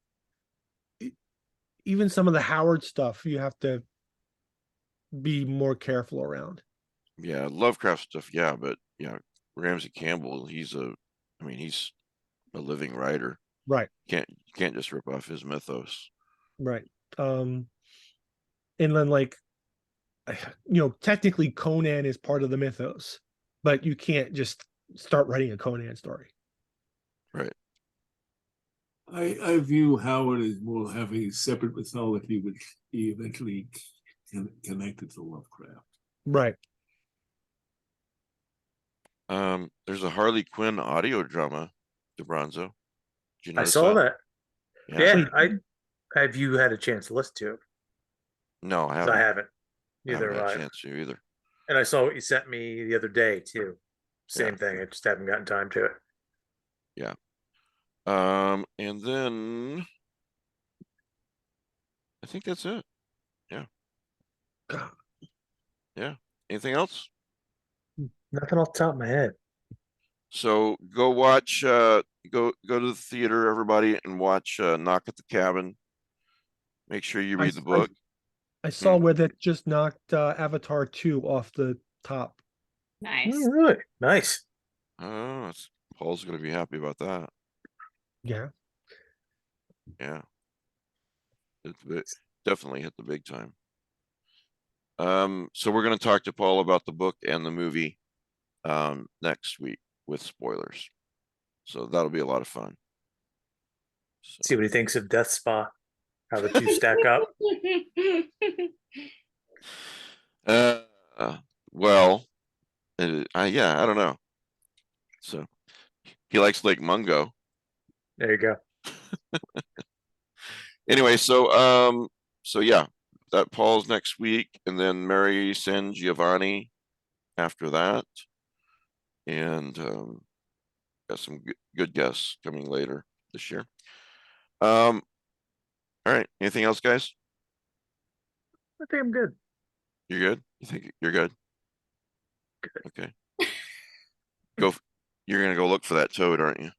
even some of the Howard stuff, you have to be more careful around. Yeah, Lovecraft stuff, yeah, but yeah, Ramsey Campbell, he's a living writer. Right. You can't just rip off his mythos. Right. And then like technically Conan is part of the mythos, but you can't just start writing a Conan story. Right. I view Howard as more having a separate mythology, which he eventually connected to Lovecraft. Right. There's a Harley Quinn audio drama, DeBronzo. Did you I notice saw that? that. Yeah, have you had a chance to listen to it? No, I 'Cause haven't. I haven't. I haven't Neither had have a I. chance to either. And I saw what you sent me the other day too. Same Yeah. thing. I just haven't gotten time to it. Yeah. And then I think that's it. Yeah. God. Yeah. Anything else? Nothing off the top of my head. So go watch go to the theater, everybody, and watch Knock at the Cabin. Make sure you read the book. I saw where that just knocked Avatar 2 off the top. Nice. Oh, really? Nice. Oh, Paul's gonna be happy about that. Yeah. Yeah. Definitely hit the big time. So we're gonna talk to Paul about the book and the movie next week with spoilers. So that'll be a lot of fun. See what he thinks of Death Spa. How the two stack up. Well, yeah, I don't know. So he likes Lake Mungo. There you go. Anyway, so yeah, that Paul's next week, and then Mary San Giovanni after that, and got some good guests coming later this year. All right, anything else, guys? I think I'm good. You're good? You think you're good? Okay. You're gonna go look for that toad, aren't you?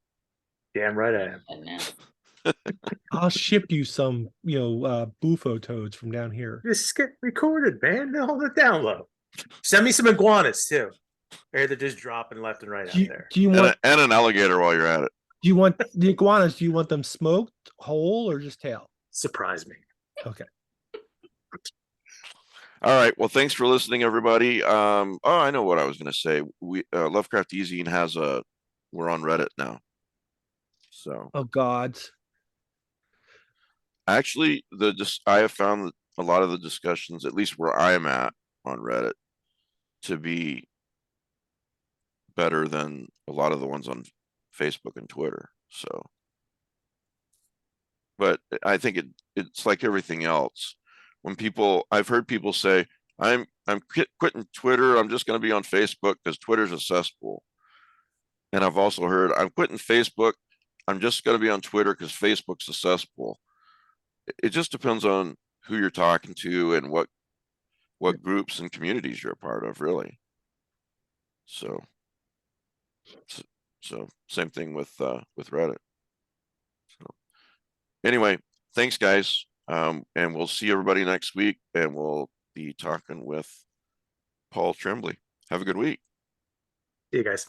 Damn right I am. I'll ship you some, bufo toads from down here. This get recorded, man. Hold it down low. Send me some iguanas too. Or they're just dropping left and right out there. Do you want and an alligator while you're at it? Do you want the iguanas? Do you want them smoked, whole, or just tail? Surprise me. Okay. All right. Well, thanks for listening, everybody. Oh, I know what I was going to say. We Lovecraft Easy has we're on Reddit now. So. Oh God. Actually, I have found that a lot of the discussions, at least where I am at on Reddit, to be better than a lot of the ones on Facebook and Twitter. So, but I think it's like everything else. When I've heard people say, I'm quitting Twitter. I'm just going to be on Facebook because Twitter's a cesspool. And I've also heard I'm quitting Facebook. I'm just going to be on Twitter because Facebook's a cesspool. It just depends on who you're talking to and what groups and communities you're a part of, really. So same thing with Reddit. So anyway, thanks, guys. And we'll see everybody next week, and we'll be talking with Paul Tremblay. Have a good week. See you guys.